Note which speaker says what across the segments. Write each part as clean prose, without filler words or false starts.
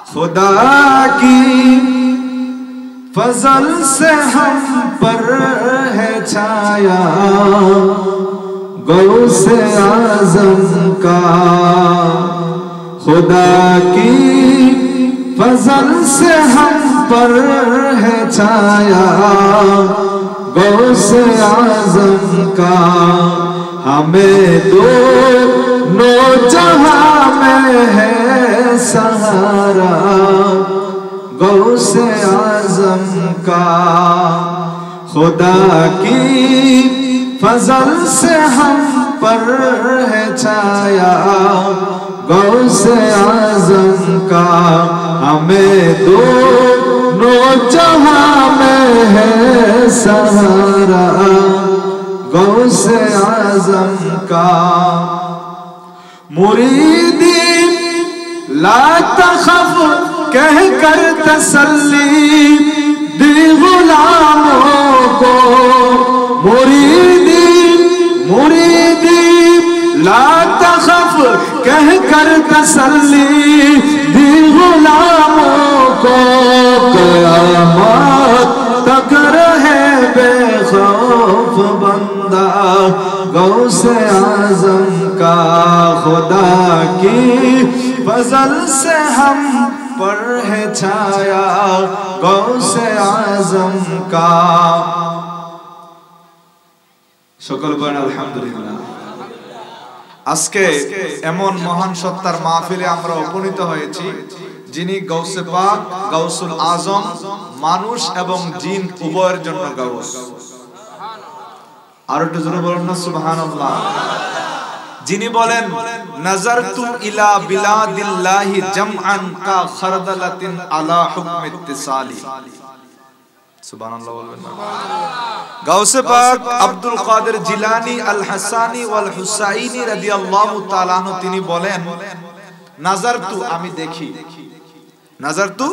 Speaker 1: खुदा की फजल से हम पर है छाया गौसे आज़म का। खुदा की फजल से हम पर है छाया गौसे आज़म का। हमें दोनों जहां में है सहारा गौसे आज़म का। खुदा की फजल से हम पर है छाया गौसे आज़म का। हमें दोनों जहां में है सहारा गौसे आज़म का। मुरीदी ला तखफ कह कर तसल्ली दी गुलामों को। मुरीदी ला तखफ कह कर तसल्ली दी गुलामों को। क़यामत तक रहे बेखौफ बंदा गौसे आज़म का। खुदा की फजल से हम पर है छाया गौसे आज़म का। সকল বলেন আলহামদুলিল্লাহ। আজকে এমন মহান সত্তার মাহফিলে আমরা উপনীত হয়েছি যিনি গৌসে পাক, গাউসুল আজম, মানুষ এবং জিন উভয়ের জন্য গাউস। আর একটু জোরে বলুন না সুবহানাল্লাহ। যিনি বলেন নাজারতু ইলা বিলাদিল্লাহি জামআন কা খারদালাতিন আলা হুকম ইত্তিসালি। সুবহানাল্লাহ বলবেন না। গাউসে পাক আব্দুল কাদের জিলানী আল হাসানী ওয়াল হুসাইনী রাদিয়াল্লাহু তাআলা আনহু তিনি বলেন নাজারতু আমি দেখি। নাজারতু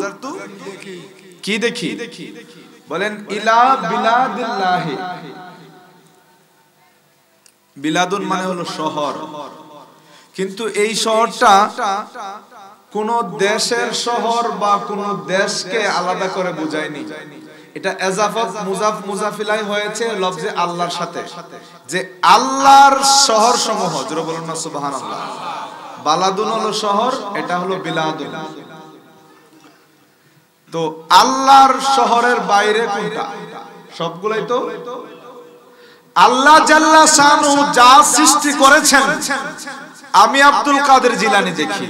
Speaker 1: কি দেখি? বলেন ইলা বিলাদিল্লাহি। বিলাদুন মানে হলো শহর, কিন্তু এই শহরটা কোন দেশের শহর বা কোন দেশকে আলাদা করে বোঝায়নি। এটা এজাফত মুজাফ মুজাফিলাই হয়েছে লফজে আল্লাহর সাথে, যে আল্লাহর শহর সমূহ। জোরে বলুন না সুবহানাল্লাহ। বালাদুন হলো শহর, এটা হলো বিলাদুন। তো আল্লাহর শহরের বাইরে কোনটা? সবগুলাই তো আল্লাহ জাল্লা শানহু যা সৃষ্টি করেছেন আমি আব্দুল কাদের জিলানী দেখি।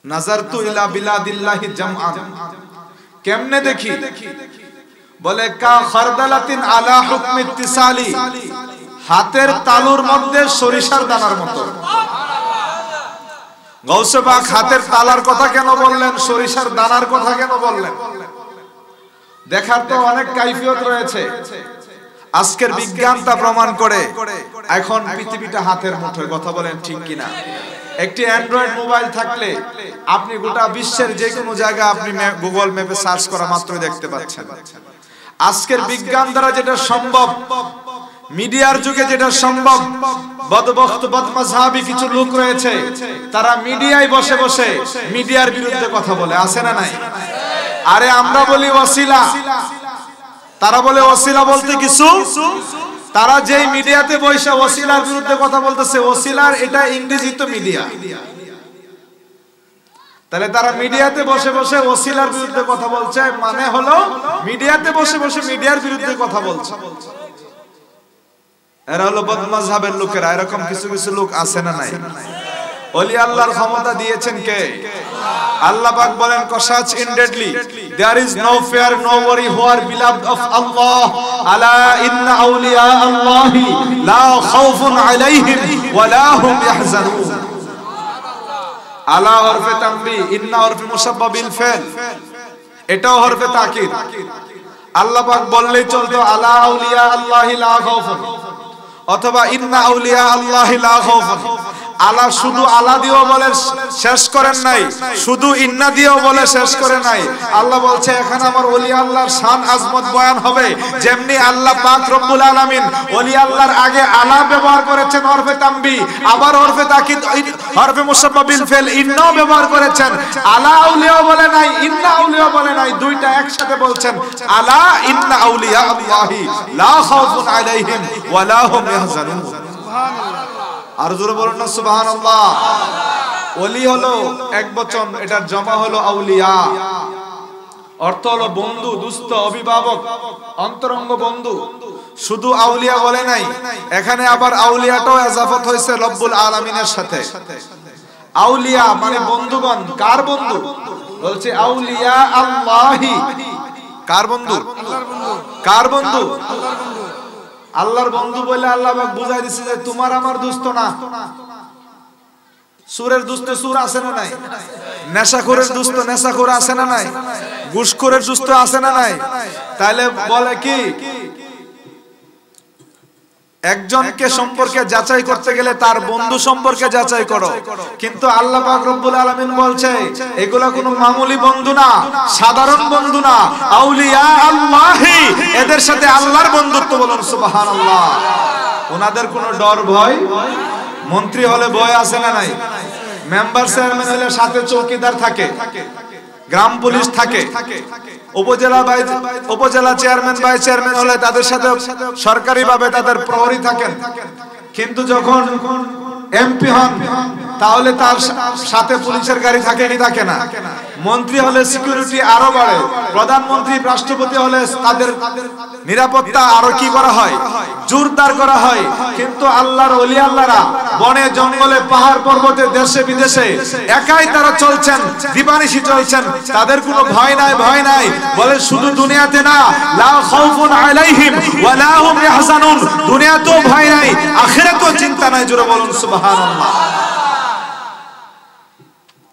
Speaker 1: নাজারতু ইলা বিলাদিল্লাহি জামআন। কেমনে দেখি? বলে কা খারদালাতিন আলা হুকম ইত্তিসালি, হাতের তালুর মধ্যে সরিষার দানার মতো। গাউসে পাক হাতের তালার কথা কেন বললেন, সরিষার দানার কথা কেন বললেন? দেখার তো অনেক কাইফিয়ত রয়েছে। আজকের বিজ্ঞান তা প্রমাণ করে এখন পৃথিবীটা হাতের মুঠোয়। কথা বলেন ঠিক কিনা? একটি অ্যান্ড্রয়েড মোবাইল থাকলে আপনি গোটা বিশ্বের যে কোনো জায়গা আপনি গুগল ম্যাপে সার্চ করা মাত্রই দেখতে পাচ্ছেন। আজকের বিজ্ঞান দ্বারা যেটা সম্ভব, মিডিয়ার যুগে যেটা সম্ভব, বদবখত বদমাযহাবী কিছু লোক রয়েছে, তারা মিডিয়ায় বসে বসে মিডিয়ার বিরুদ্ধে কথা বলে। আছে না নাই? আরে আমরা বলি ওসিলা, তারা বলে ওসিলা বলতে কিছু। তারা যেই মিডিয়াতে বসে ওসিলার বিরুদ্ধে কথা বলতেছে, ওসিলার এটা ইংরেজি তো মিডিয়া, তাহলে তারা মিডিয়াতে বসে বসে ওসিলার বিরুদ্ধে কথা বলছে, মানে হলো মিডিয়াতে বসে বসে মিডিয়ার বিরুদ্ধে কথা বলছে। এরা হলো বদমাযহাবের লোকেরা। এরকম কিছু কিছু লোক আছে না নাই? ওলি আল্লাহর ক্ষমতা দিয়েছেন কে? আল্লাহ পাক বলেন কসাচ ইনডেডলি there is no fear no worry who are beloved of Allah ala inna awliya Allah la khawfun alayhim wa la hum yahzanun। আলা হরফে তানবি, ইন্না হরফে মুসাব্বা বিল ফা'ল, এটাও হরফে তাকিদ। আল্লাহ পাক বললেই চলতো আলা আউলিয়া আল্লাহি লা খাউফুন অথবা ইন্না আউলিয়া আল্লাহি লা খাউফুন। আলা শুধু আলা দিয়েও বলে শেষ করেন নাই, শুধু ইন্না দিয়েও বলে শেষ করে নাই। আল্লাহ বলছে এখানে আমার ওলি আল্লাহর শান আজমত বয়ান হবে। যেমনি আল্লাহ পাক রব্বুল আলামিন ওলি আল্লাহর আগে আলা ব্যবহার করেছেন হরফে তানবি, আবার হরফে তাকিদ হরফে মুসাব্বা বিল ফিল ইন্নাও ব্যবহার করেছেন। আলা আউলিয়া বলে নাই, ইন্না আউলিয়া বলে নাই, দুইটা একসাথে বলছেন আলা ইন্না আউলিয়া আল্লাহি লা খাউফুন আলাইহিম ওয়া লা হুম ইয়াহজানুন। সুবহানাল্লাহ। আর জোরে বলুন না সুবহানাল্লাহ। ওলি হলো এক বচন, এটার জমা হলো আউলিয়া। অর্থ হলো বন্ধু, দুস্থ, অভিভাবক, অন্তরঙ্গ বন্ধু। শুধু আউলিয়া বলে নাই, এখানে আবার আউলিয়াটাও ইজাফত হয়েছে রব্বুল আলামিনের সাথে। আউলিয়া মানে বন্ধুগণ। কার বন্ধু? বলছে আউলিয়া আল্লাহি। কার বন্ধু? আল্লাহর বন্ধু। কার বন্ধু? আল্লাহর বন্ধু। আল্লাহর বন্ধু বলে আল্লাহ পাক বুঝাই দিছে যে তোমার আমার দুস্থ না। সুরের দুস্থ সুর আছে না নাই? নেশাখোরের দুস্থ নেশাখোর আছে না নাই? ঘুষখোরের দুস্থ আছে না নাই? তাহলে বলে কি একজনকে সম্পর্কে যাচাই করতে গেলে তার বন্ধু সম্পর্কে যাচাই করো। কিন্তু আল্লাহ পাক রব্বুল আলামিন বলছে এগুলা কোনো মামুলি বন্ধু না, সাধারণ বন্ধু না, আউলিয়া আল্লাহি। এদের সাথে আল্লাহর বন্ধুত্ব। বলুন সুবহানাল্লাহ। ওনাদের কোনো ডর ভয়? মন্ত্রী হলে ভয় আছে না নাই? মেম্বার চেয়ারম্যান হলে সাথে চৌকিদার থাকে, গ্রাম পুলিশ থাকে, উপজেলা চেয়ারম্যান ভাইস চেয়ারম্যান হলে তাদের সাথে সরকারিভাবে তাদের প্রহরী থাকেন। কিন্তু যখন এমপি হন তাহলে তার সাথে পুলিশের গাড়ি থাকে কি থাকে না? মন্ত্রী হলে সিকিউরিটি আরো বাড়ে, প্রধানমন্ত্রী রাষ্ট্রপতি হলে তাদের নিরাপত্তা আরো কি করা হয়? জোরদার করা হয়। কিন্তু আল্লাহর ওলি আল্লাহরা বনে জঙ্গলে পাহাড় পর্বতে দেশে বিদেশে একাই তারা চলছেন, দিবানিশি চলছেন। তাদের কোনো ভয় নাই, ভয় নাই। বলে শুধু দুনিয়াতে না, লা খাউফুন আলাইহিম ওয়া লা হুম ইয়াহজানুন। দুনিয়াতেও ভয় নাই, আখিরাতেও চিন্তা নাই। জোরে বলুন সুবহানাল্লাহ।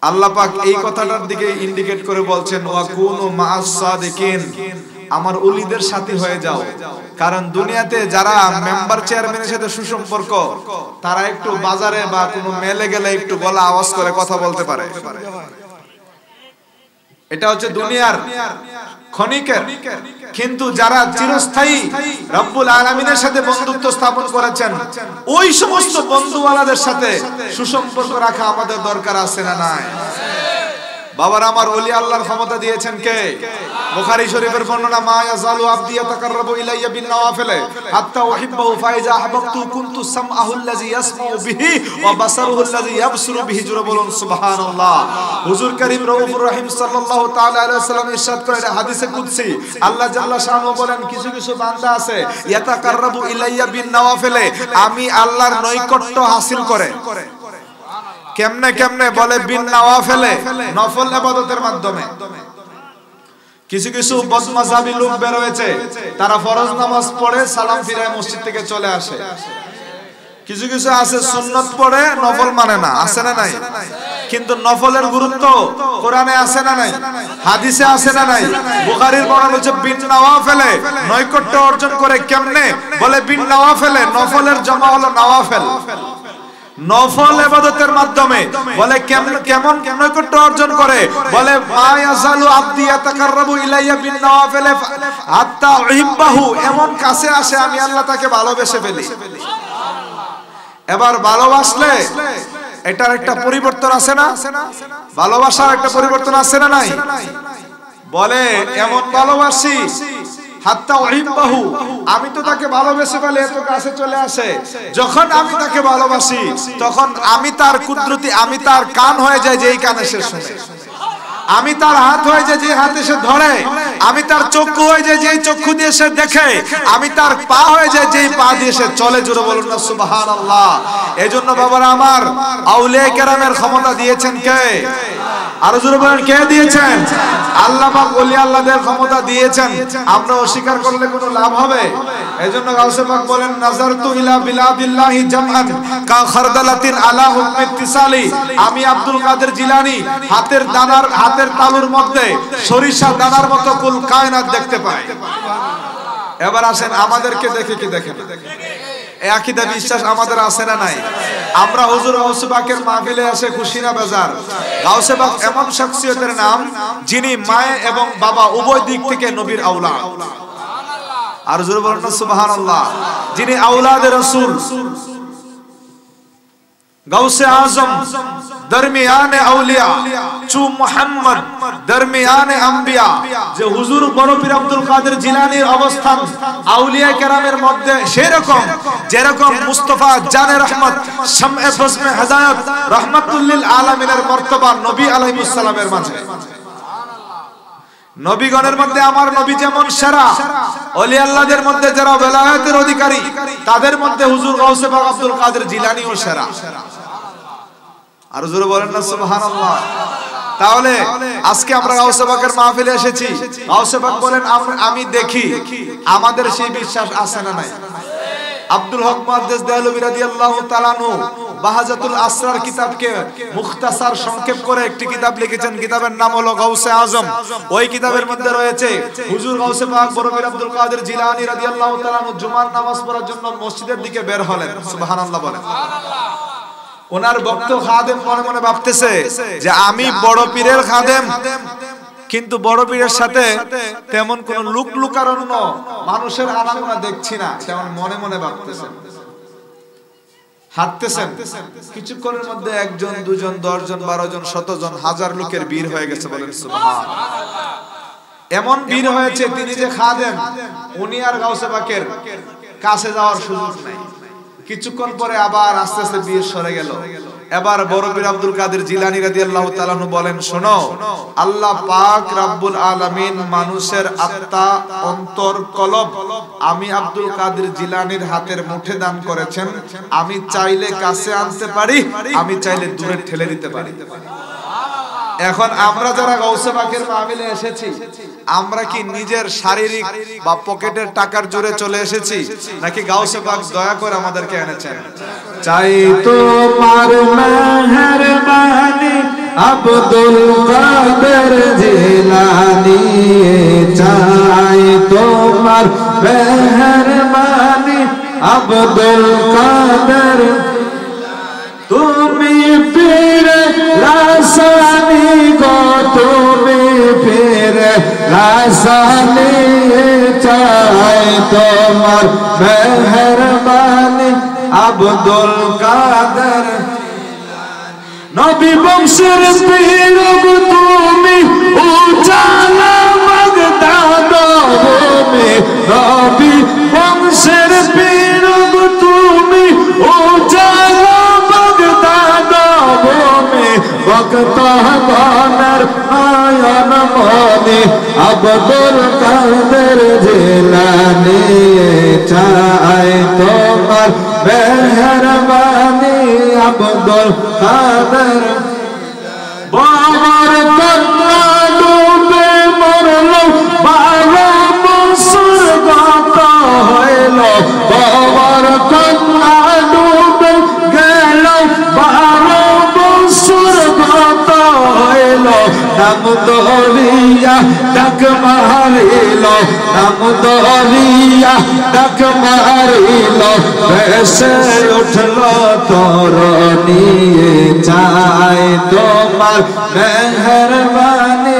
Speaker 1: আল্লাহ পাক এই কথাটার দিকে ইন্ডিকেট করে বলছেন ওয়া কুনু মা'আস সাদিকিন। আমার ওলিদের সাথী হয়ে যাও। কারণ দুনিয়াতে যারা মেম্বার চেয়ারম্যানের সাথে সুসম্পর্ক, তারা একটু বাজারে বা কোনো মেলে গেলে একটু গলা আওয়াজ করে কথা বলতে পারে। এটা হচ্ছে দুনিয়ার ক্ষণিকের। কিন্তু যারা চিরস্থায়ী রব্বুল আলামিনের সাথে বন্ধুত্ব স্থাপন করেছেন, ওই সমস্ত বন্ধুওয়ালাদের সাথে সুসম্পর্ক রাখা আমাদের দরকার আছে না নাই? বাবার আমার ওলি আল্লাহর ক্ষমতা দিয়েছেন কে? বুখারী শরীফের বর্ণনা, মা ইয়াজালু আবদি ইয়াতাকাররাবু ইলাইয়া বিন নওয়াফিল হাত্তা উহিব্বহু ফাইজা আহবাবতু কুনতু সামআহু আল্লাযী ইয়াসমাউ বিহি ওয়া বাসারুহু আল্লাযী ইয়াবসুরু বিহি। জোরে বলুন সুবহানাল্লাহ। হুজুর করিম রাউফুর রহিম সাল্লাল্লাহু তাআলা আলাইহি ওয়াসাল্লাম ইরশাদ করেন হাদিসে কুদসি, আল্লাহ জাল্লা শানহু বলেন কিছু কিছু বান্দা আছে ইয়াতাকাররাবু ইলাইয়া বিন নওয়াফিল, আমি আল্লাহর নৈকট্য হাসিল করে। কেমনে কেমনে? বলে বিন নওয়াফিলে, নফল ইবাদতের মাধ্যমে। কিছু কিছু বদমাযহাবী লোক বের হয়েছে, তারা ফরজ নামাজ পড়ে সালাম ফিরায় মসজিদ থেকে চলে আসে। কিছু কিছু আছে সুন্নাত পড়ে নফল মানে না, আছে না নাই? কিন্তু নফলের গুরুত্ব কোরআনে আছে না নাই? হাদিসে আছে না নাই? বুখারীর বর্ণনা হচ্ছে বিন নওয়াফিলে নৈকট্য অর্জন করে। কেমনে? বলে বিন নওয়াফিলে, নফলের জমা হলো নওয়াফিল, নফল ইবাদতের মাধ্যমে। বলে কেমন নৈকট্য অর্জন করে? বলে মা ইয়াজালু আবদি ইয়াতাকাররাবু ইলাইয়া বিন নওয়াফিল হাত্তা উহিব্বাহু, এমন কাছে আসে আমি আল্লাহ তাকে ভালোবেসে ফেলি। এবার ভালোবাসলে এটার একটা পরিবর্তন আছে না? ভালোবাসার একটা পরিবর্তন আছে না নাই? বলে এমন ভালোবাসি হাত্তা উহিব্বাহু, আমি তো তাকে ভালোবেসে ফেলে এত কাছে চলে আসে। যখন আমি তাকে ভালোবাসি তখন আমি তার কুদরতি, আমি তার কান হয়ে যায় যেই কানে সে শুনে, আমি তার হাত হয়ে যায় যে হাতে সে ধরে, আমি তার চক্ষু হয়ে যায় যেই চক্ষু দিয়ে সে দেখে, আমি তার পা হয়ে যায় যেই পা দিয়ে সে চলে। জোরে বলুন না সুবহানাল্লাহ। এজন্য বাবারা আমার, আউলিয়া কেরামের ক্ষমতা দিয়েছেন কে? আর জোরে বলেন কে দিয়েছেন? আল্লাহ পাক ওলি আল্লাহদের ক্ষমতা দিয়েছেন। আমরা অস্বীকার করলে কোনো লাভ হবে? এজন্য গাউসে পাক বলেন, নাজারতু ইলা বিলাদিল্লাহি জামআন কা খারদালাতিন আলা হুকমি ইত্তিসালি। আমি আব্দুল কাদের জিলানী হাতের দানার, হাতের তালুর মধ্যে সরিষা দানার মতো কুল কায়নাত দেখতে পাই। এবার আসেন আমাদেরকে দেখে কি দেখেন? এই আকীদা বিশ্বাস আমাদের আছে না নাই? আমরা হুজুর গাউসে পাকের মাহফিলে এসে খুশি না বেজার? গাউসে পাক এমন শখসিয়তের নাম যিনি মায়ে এবং বাবা উভয় দিক থেকে নবীর আওলাদ। আর জোরে বলেন না সুবহানাল্লাহ। যিনি আওলাদে রাসূল, গাউসে আজম, দরমিয়ানে আউলিয়া, চু মুহাম্মদ, দরমিয়ানে আম্বিয়া। যে হুজুর বড় পীর আব্দুল কাদের জিলানীর অবস্থান আউলিয়া কেরামের মধ্যে সেরকম, যেরকম মুস্তাফা জানে রহমত, শামএ বজমে হিদায়াত, রাহমাতুল লিল আলামিনের মর্তবা নবী আলাইহিস সালামের মাঝে। নবীগণের মধ্যে আমার নবী যেমন সেরা, ওলি আল্লাহদের মধ্যে যারা বেলায়েতের অধিকারী তাদের মধ্যে হুজুর গাউসে পাক আব্দুল কাদের জিলানীও সেরা। আর জোরে বলেন না সুবহানাল্লাহ। তাহলে আজকে আমরা গাউসে পাকের মাহফিলে এসেছি, গাউসে পাক বলেন আমি দেখি, আমাদের সেই বিশ্বাস আছে না নাই? আব্দুল হক মুহাদ্দিস দেহলভী রাদিয়াল্লাহু তাআলা আনহু বাহাজাতুল আসরার কিতাবকে মুখতাসার সংক্ষেপ করে একটি কিতাব লিখেছেন, কিতাবের নাম হলো গাউসে আজম। ওই কিতাবের মধ্যে রয়েছে হুজুর গাউসে পাক বড় পীর আব্দুল কাদের জিলানী রাদিয়াল্লাহু তাআলা আনহু জুমার নামাজ পড়ার জন্য মসজিদের দিকে বের হলেন। সুবহানাল্লাহ বলেন। ওনার ভক্ত খাদেম মনে মনে ভাবতেছে যে আমি বড় পীরের খাদেম, কিন্তু বড় পীরের সাথে তেমন কোন লুকারণ্য মানুষের আনাগোনা দেখছি না, তেমন মনে মনে ভাবতেছেন। হাঁটতেছেন, কিছুক্ষণের মধ্যে একজন, দুজন, 10 জন, 12 জন, 100 জন, 1000 লোকের ভিড় হয়ে গেছে। বলেন সুবহানাল্লাহ। এমন ভিড় হয়েছে তিনি যে খাদেম, উনি আর গাউসে পাকের কাছে যাওয়ার সুযোগ নাই। কিছুক্ষণ পরে আবার আস্তে আস্তে ভিড় সরে গেল। এবার বড় পীর আব্দুল কাদের জিলানী রাদিয়াল্লাহু তাআলা আনহু বলেন, শোনো, আল্লাহ পাক রব্বুল আলামিন মানুষের আত্মা, অন্তর, কলব আমি আব্দুল কাদের জিলানীর হাতের মুঠে দান করেছেন। আমি চাইলে কাছে আনতে পারি, আমি চাইলে দূরে ঠেলে দিতে পারি। এখন আমরা যারা গাউসে পাকের মাহফিলে এসেছি, আমরা কি নিজের শারীরিক বা পকেটের টাকার জোরে চলে এসেছি, নাকি গাউসে পাক দয়া করে আমাদেরকে এনেছেন?
Speaker 2: চাই তোমার মেহেরবানি আব্দুল কাদের জিলানী, চাই তোমার মেহেরবানি আব্দুল কাদের। তুমি পীরে লাসানি গো, তুমি পীরে লাসানি, চাই তোমার মেহেরবানি আব্দুল কাদের। নবী বংশের পীর তুমি, উজালা বাগদাদ ভূমি। নবী বংশের পীর তুমি, উজালা বাগদাদ ভূমি। ভক্ত গণের নয়ন মনি আব্দুল কাদের জিলানী, চাই তোমার মেহেরবানি আব্দুল কাদের। বাবার কন্যা ডুবে মরল, 12 বছর গত হইল। বাবার কন্যা ডুবে গেল, 12 বছর গত হইল। নাম দরিয়া ডাক মারিল, নাম দরিয়া ডাক মারিল। ভেসে উঠল তরণী, চাই তোমার মেহেরবানি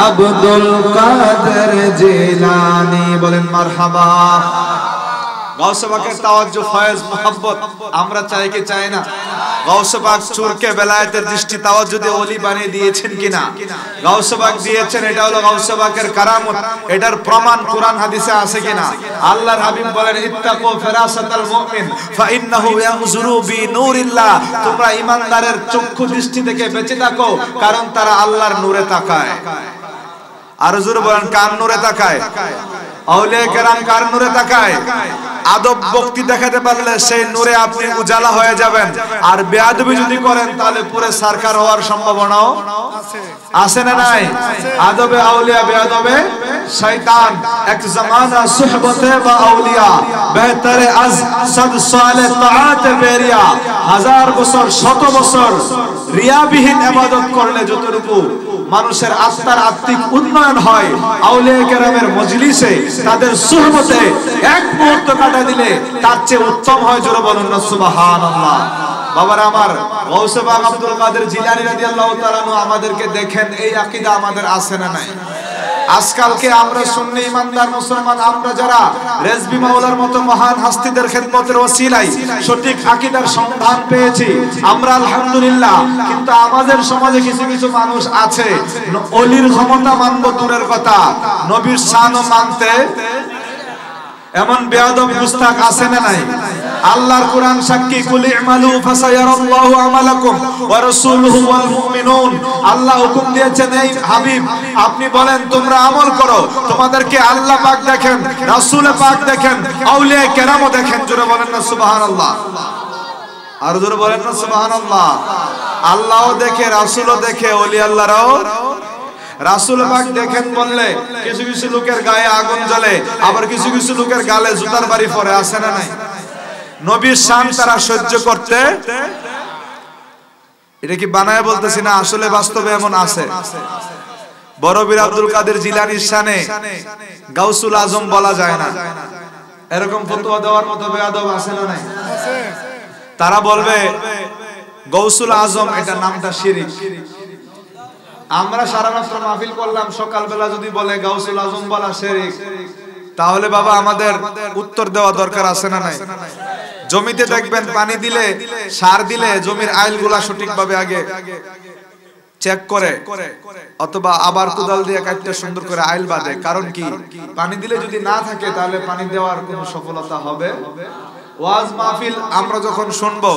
Speaker 2: আব্দুল কাদের জিলানী। বলেন মারহাবা। গাউসে পাকের তাওয়াজ্জু, ফয়েজ, মোহাব্বত আমরা চাই কি চাই না? গাউসে পাক চুরকে বেলায়েতের দৃষ্টি তাওয়াজ্জু দিয়ে ওলি বানিয়ে দিয়েছেন কিনা? গাউসে পাক দিয়েছেন, এটা হলো গাউসে পাকের কারামত। এটার প্রমাণ কোরআন হাদিসে আছে কিনা? আল্লাহর হাবিব বলেন, ইত্তাকু ফিরাসাতাল মুমিন ফাইন্নাহু ইয়ানজুরু বিনূরিল্লাহ। তোমরা ঈমানদারের চক্ষু দৃষ্টি থেকে বেঁচে থাকো, কারণ তারা আল্লাহর নূরে তাকায়। আর জোরে বলেন, কার নূরে তাকায়? আউলিয়া কেরাম কার নূরে তাকায়? আদব ভক্তি দেখাতে পারলে সেই নূরে আপনি উজালা হয়ে যাবেন। আর বেয়াদবি যদি করেন তাহলে পুরো সরকার হওয়ার সম্ভাবনাও আছে না নাই? আদবে আউলিয়া, বেয়াদবে শয়তান। এক জামানা সুহবতে বা আউলিয়া বেহতরে আজ সদ সালে তাআত বেরিয়া। 1000 বছর, 100 বছর রিয়াবিহীন ইবাদত করলে যতটুকু
Speaker 1: মানুষের আত্মার আত্মিক উন্নয়ন হয় আউলিয়া কেরামের মজলিসে তাদের সুহবতে এক মুহূর্ত কাটা দিলে তার চেয়ে উত্তম হয়। জোরে বলুন না সুবহানাল্লাহ। বাবার আমার গৌসে পাক আব্দুল কাদের জিলানী রাদিয়াল্লাহু তাআলা আনহু আমাদেরকে দেখেন, এই আকীদা আমাদের আছে না নাই? আজকালকে আমরা সুন্নি ইমানদার মুসলমান, আমরা যারা রেজবি মাওলার মতো মহান হাস্তিদের খেদমতের ওসিলায় সঠিক আকীদার সন্ধান পেয়েছি আমরা আলহামদুলিল্লাহ। কিন্তু আমাদের সমাজে কিছু কিছু মানুষ আছে ওলির ক্ষমতা মানব দূরের কথা, নবীর শানও মানতে এমন বেয়াদব মুস্তাক আছে না নাই? আল্লাহর কোরআন সাক্ষী, কুল ইমালু ফাসায়ারাল্লাহু আমালাকুম ওয়া রাসূলুহু ওয়াল মুমিনুন। আল্লাহ হুকুম দিয়েছেন, এই হাবিব আপনি বলেন তোমরা আমল করো, তোমাদেরকে আল্লাহ পাক দেখেন, রাসূল পাক দেখেন, আউলিয়া কেরামও দেখেন। জোরে বলেন না সুবহানাল্লাহ। আর জোরে বলেন না সুবহানাল্লাহ। আল্লাহও দেখে, রাসূলও দেখে, ওলি আল্লাহরাও। রাসূল পাক দেখেন বললে কিছু কিছু লোকের গায়ে আগুন জ্বলে, আবার কিছু কিছু লোকের গালে জুতার বাড়ি পড়ে, আছে না নাই? নবীর শান তারা সহ্য করতে, এটা কি বানায় বলতেছি না, আসলে বাস্তবে এমন আছে। বড় বীর আব্দুল কাদের জিলানীর শানে গাউসুল আজম বলা যায় না, এরকম ফতোয়া দেওয়ার মতো বেয়াদব আছে না নাই? তারা বলবে গাউসুল আজম, এটা নামটা শিরক। আমরা সারা রাত মাহফিল করলাম, সকালবেলা যদি বলে গাউসুল আজম বলা শিরক, তাহলে বাবা আমাদের উত্তর দেওয়া দরকার আছে না নাই? জমিতে দেখবেন পানি দিলে, সার দিলে জমির আইলগুলা সঠিকভাবে আগে চেক করে, অথবা আবার কোদাল দিয়ে কাটতে সুন্দর করে আইল বাঁধে। কারণ কি? পানি দিলে যদি না থাকে তাহলে পানি দেওয়ার কোনো সফলতা হবে। ওয়াজ মাহফিল আমরা যখন শুনবো,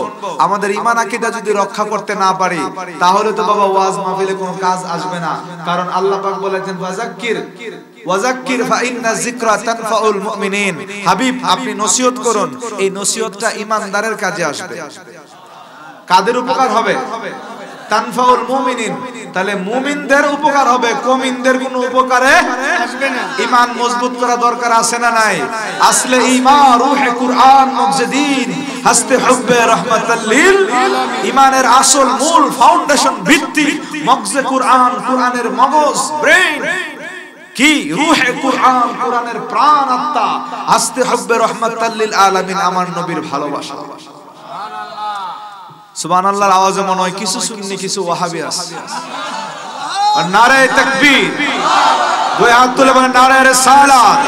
Speaker 1: আমাদের ঈমান আকীদা যদি রক্ষা করতে না পারি, তাহলে তো বাবা ওয়াজ মাহফিলে কোনো কাজ আসবে না। কারণ আল্লাহ পাক বলেছেন ফাযাক্কির ওয়াযাক্কির ফাইন্না যিকরা তানফাউল মুমিনিন। হাবিব আপনি নসিহত করুন, এই নসিহতটা ঈমানদারের কাজে আসবে। কাদের উপকার হবে? তানফাউল মুমিনিন, তাহলে মুমিনদের উপকার হবে, কমিনদের কোনো উপকারে আসবে না। ঈমান মজবুত করা দরকার আছে না নাই? আসলে ঈমান রূহে কুরআন মুজদিন হাসতে হুব্বে রাহমাতাল লিল ঈমানের আসল মূল ফাউন্ডেশন ভিত্তি মগজে কুরআন, কুরআনের মগজ ব্রেইন কি রূহে কুরআন, কুরআনের প্রাণ আত্মা, হাসতে হুব্বে রাহমাতাল লিল আলামিন, আমার নবীর ভালোবাসা। সুবহানাল্লাহর আওয়াজে মনে হয় কিছু সুন্নি কিছু ওয়াহাবি আছে। আর নারে তাকবীর, দুই হাত তুলে বলেন নারে রিসালাত,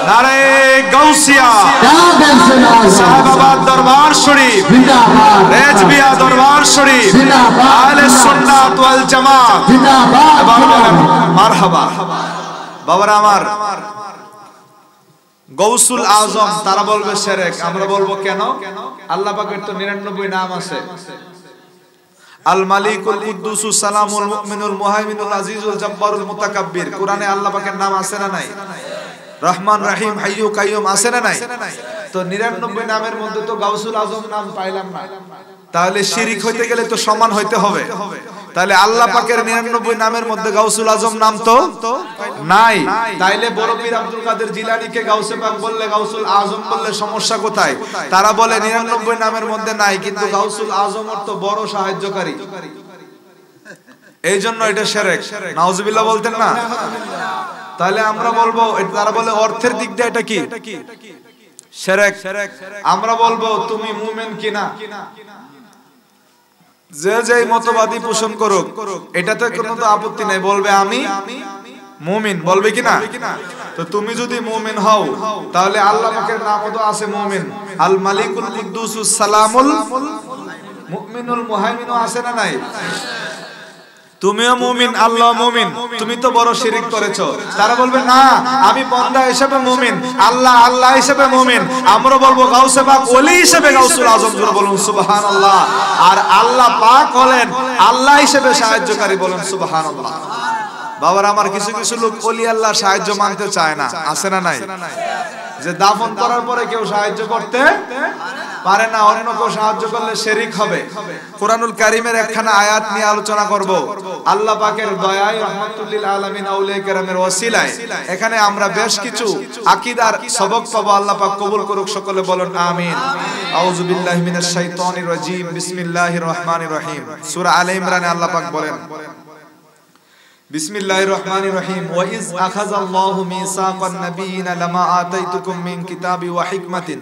Speaker 1: নারে গাউসিয়া, সাহাবাবাদ দরবার শরীফ জিন্দাবাদ, রেজবিয়া দরবার শরীফ জিন্দাবাদ, আহলে সুন্নাত ওয়াল জামাত জিন্দাবাদ, মারহাবা। বাবারা আমার, গৌসুল আজম তারা বলবে শিরক, আমরা বলবো কেন? আল্লাহ পাকের তো 99 নাম আছে। আল মালিকুল কুদ্দুসুস সালামুল মুমিনুল মুহাইমিনুল আজিজুল জব্বারুল মুতাকাব্বির, কোরআনে আল্লাহ পাকের নাম আছে না নাই? রহমান রহিম হাইয়ু কাইয়ুম আছে না নাই? তো 99 নামের মধ্যে তো গাউসুল আজম নাম পাইলাম না, তাহলে শিরক হইতে গেলে তো সমান হইতে হবে। তাহলে আল্লাহ পাকের 99 নামের মধ্যে গাউসুল আজম নাম তো নাই, তাইলে বড় পীর আব্দুল কাদের জিলানীকে গাউসে পাক বললে, গাউসুল আজম বললে সমস্যা কোথায়? তারা বলে 99 নামের মধ্যে নাই, কিন্তু গাউসুল আজম অর্থ বড় সাহায্যকারী, এইজন্য এটা শিরক। নাউজুবিল্লাহ বলতেন না? তাহলে আমরা বলবো, তারা বলে অর্থের দিক দিয়ে এটা কি শিরক, আমরা বলবো তুমি মুমিন কিনা। যে যে মতবাদী পোষণ করুক, এটাতে কোনো তো আপত্তি নাই, বলবে আমি মুমিন, বলবে কিনা? তো তুমি যদি মুমিন হও, তাহলে আল্লাহ পাকের নামও তো আছে মুমিন, আল মালিকুল কুদ্দুসুস সালামুল মুমিনুল মুহাইমিনও আছে না নাই? তুমিও মুমিন, আল্লাহ মুমিন, তুমি তো বড় শিরক করেছো। তারা বলবে না, আমি বান্দা হিসেবে মুমিন, আল্লাহ আল্লাহ হিসেবে মুমিন। আমরা বলবো গাউসে পাক ওলি হিসেবে গাউসুল আজম, জোরে বলুন সুবহানাল্লাহ। আর আল্লাহ পাক হলেন আল্লাহ হিসেবে সাহায্যকারী, বলুন সুবহানাল্লাহ। বাবার আমার, কিছু কিছু লোক ওলি আল্লাহর সাহায্য মানতে চায় না, আছে না নাই? যে দাফন করার পরে কেউ সাহায্য করতে পারে না, অন্য কেউ সাহায্য করলে শিরক হবে। কুরআনুল কারীমের একখানা আয়াত নিয়ে আলোচনা করব। আল্লাহ পাকের দয়ায় রহমাতুল লিল আলামিন আউলিয়া কেরামের ওসিলায় এখানে আমরা বেশ কিছু আকীদার সবক পাবো। আল্লাহ পাক কবুল করুক, সকলে বলেন আমিন। আউযু বিল্লাহি মিনাশ শাইতানির রাজীম, বিসমিল্লাহির রহমানির রহিম। সূরা আলে ইমরানে আল্লাহ পাক বলেন, বিসমিল্লাহির রহমানির রহিম ওয়া ইজ আখাযাল্লাহু মিসাকান নাবিয়িনা লামা আতাইতুকুম মিন কিতাবি ওয়া হিকমাতিন